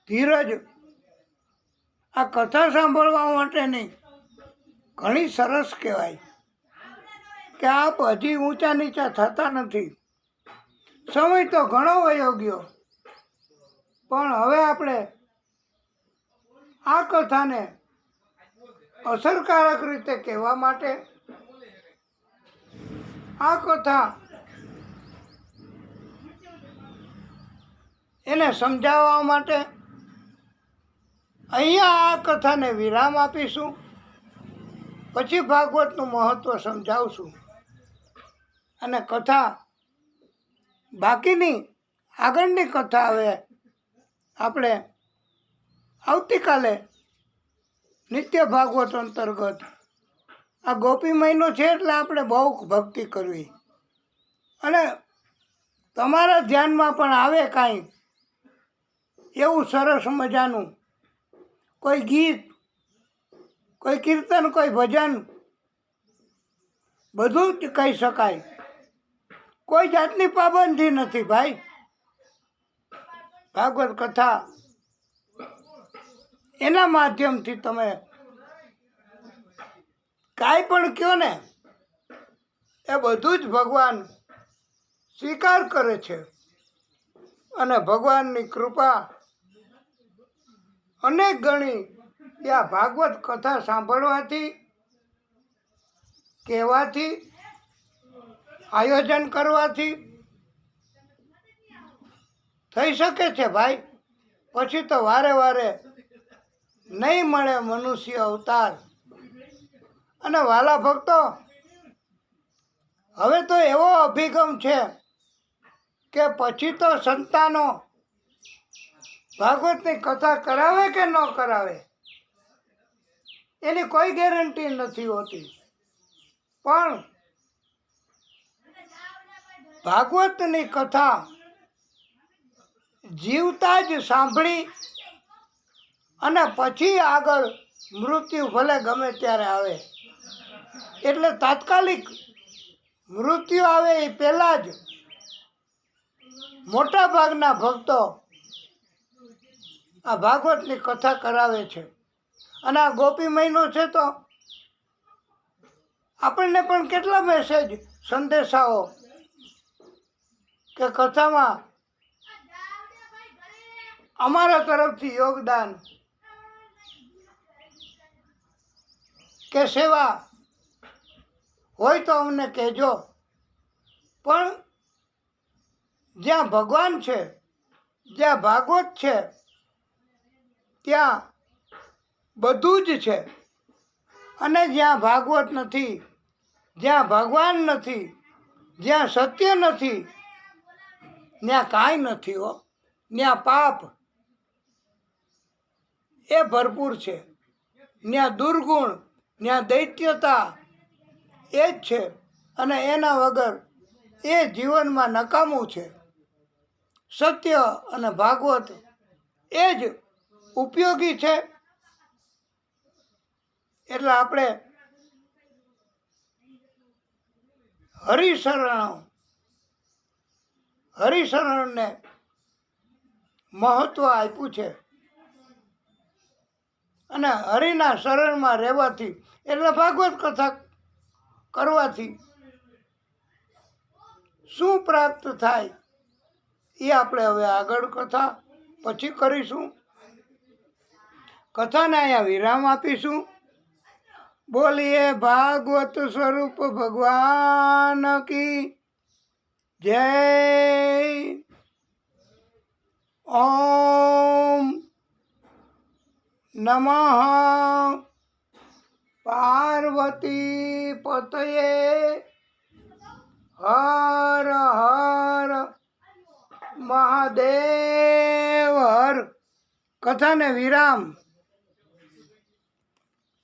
ધીરજ આ કથા સાંભળવા માટેની ઘણી સરસ કહેવાય કે આપ હજી ઊંચા નીચા થતા નથી. સમય તો ઘણો વયો ગયો, પણ હવે આપણે આ કથાને અસરકારક રીતે કહેવા માટે આ કથા એને સમજાવવા માટે અહીંયા આ કથાને વિરામ આપીશું. પછી ભાગવતનું મહત્વ સમજાવશું અને કથા બાકીની આગળની કથા હવે આપણે આવતીકાલે નિત્ય ભાગવત અંતર્ગત આ ગોપી મહિનો છે એટલે આપણે બહુ ભક્તિ કરવી. અને તમારા ધ્યાનમાં પણ આવે કાંઈ એવું સરસ મજાનું કોઈ ગીત, કોઈ કીર્તન, કોઈ ભજન, બધું જ કહી શકાય. કોઈ જાતની પાબંદી નથી ભાઈ. ભાગવત કથા એના માધ્યમથી તમે કાંઈ પણ કહો ને એ બધું જ ભગવાન સ્વીકાર કરે છે. અને ભગવાનની કૃપા અનેક ગણી આ ભાગવત કથા સાંભળવાથી, કહેવાથી, આયોજન કરવાથી થઈ શકે છે ભાઈ. પછી તો વારે વારે નહીં મળે મનુષ્ય અવતાર. અને વાલા ભક્તો, હવે તો એવો અભિગમ છે કે પછી તો સંતાનો ભાગવતની કથા કરાવે કે ન કરાવે એની કોઈ ગેરંટી નથી હોતી. પણ ભાગવતની કથા જીવતા જ સાંભળી અને પછી આગળ મૃત્યુ ભલે ગમે ત્યારે આવે, એટલે તાત્કાલિક મૃત્યુ આવે એ પહેલાં જ મોટા ભાગના ભક્તો આ ભાગવતની કથા કરાવે છે. અને આ ગોપી મહિનો છે તો આપણને પણ કેટલા મેસેજ સંદેશાઓ કે કથામાં અમારા તરફથી યોગદાન કે સેવા હોય તો અમને કહેજો. પણ જ્યાં ભગવાન છે, જ્યાં ભાગવત છે, ત્યાં બધું જ છે. અને જ્યાં ભાગવત નથી, જ્યાં ભગવાન નથી, જ્યાં સત્ય નથી, ત્યાં કાંઈ નથી હો. ત્યાં પાપ એ ભરપૂર છે, ત્યાં દુર્ગુણ, ત્યાં દૈત્યતા એ જ છે. અને એના વગર એ જીવનમાં નકામું છે. સત્ય અને ભાગવત એ જ ઉપયોગી છે. એટલે આપણે હરિશરણને મહત્વ આપ્યું છે. અને હરિના શરણમાં રહેવાથી એટલે ભાગવત કથા કરવાથી શું પ્રાપ્ત થાય એ આપણે હવે આગળ કથા પછી કરીશું. કથાને અહીંયા વિરામ આપીશું. બોલીએ ભાગવત સ્વરૂપ ભગવાન કી જય. ઓમ નમઃ પાર્વતી પતયે હર હર મહાદેવ હર. કથાને વિરામ.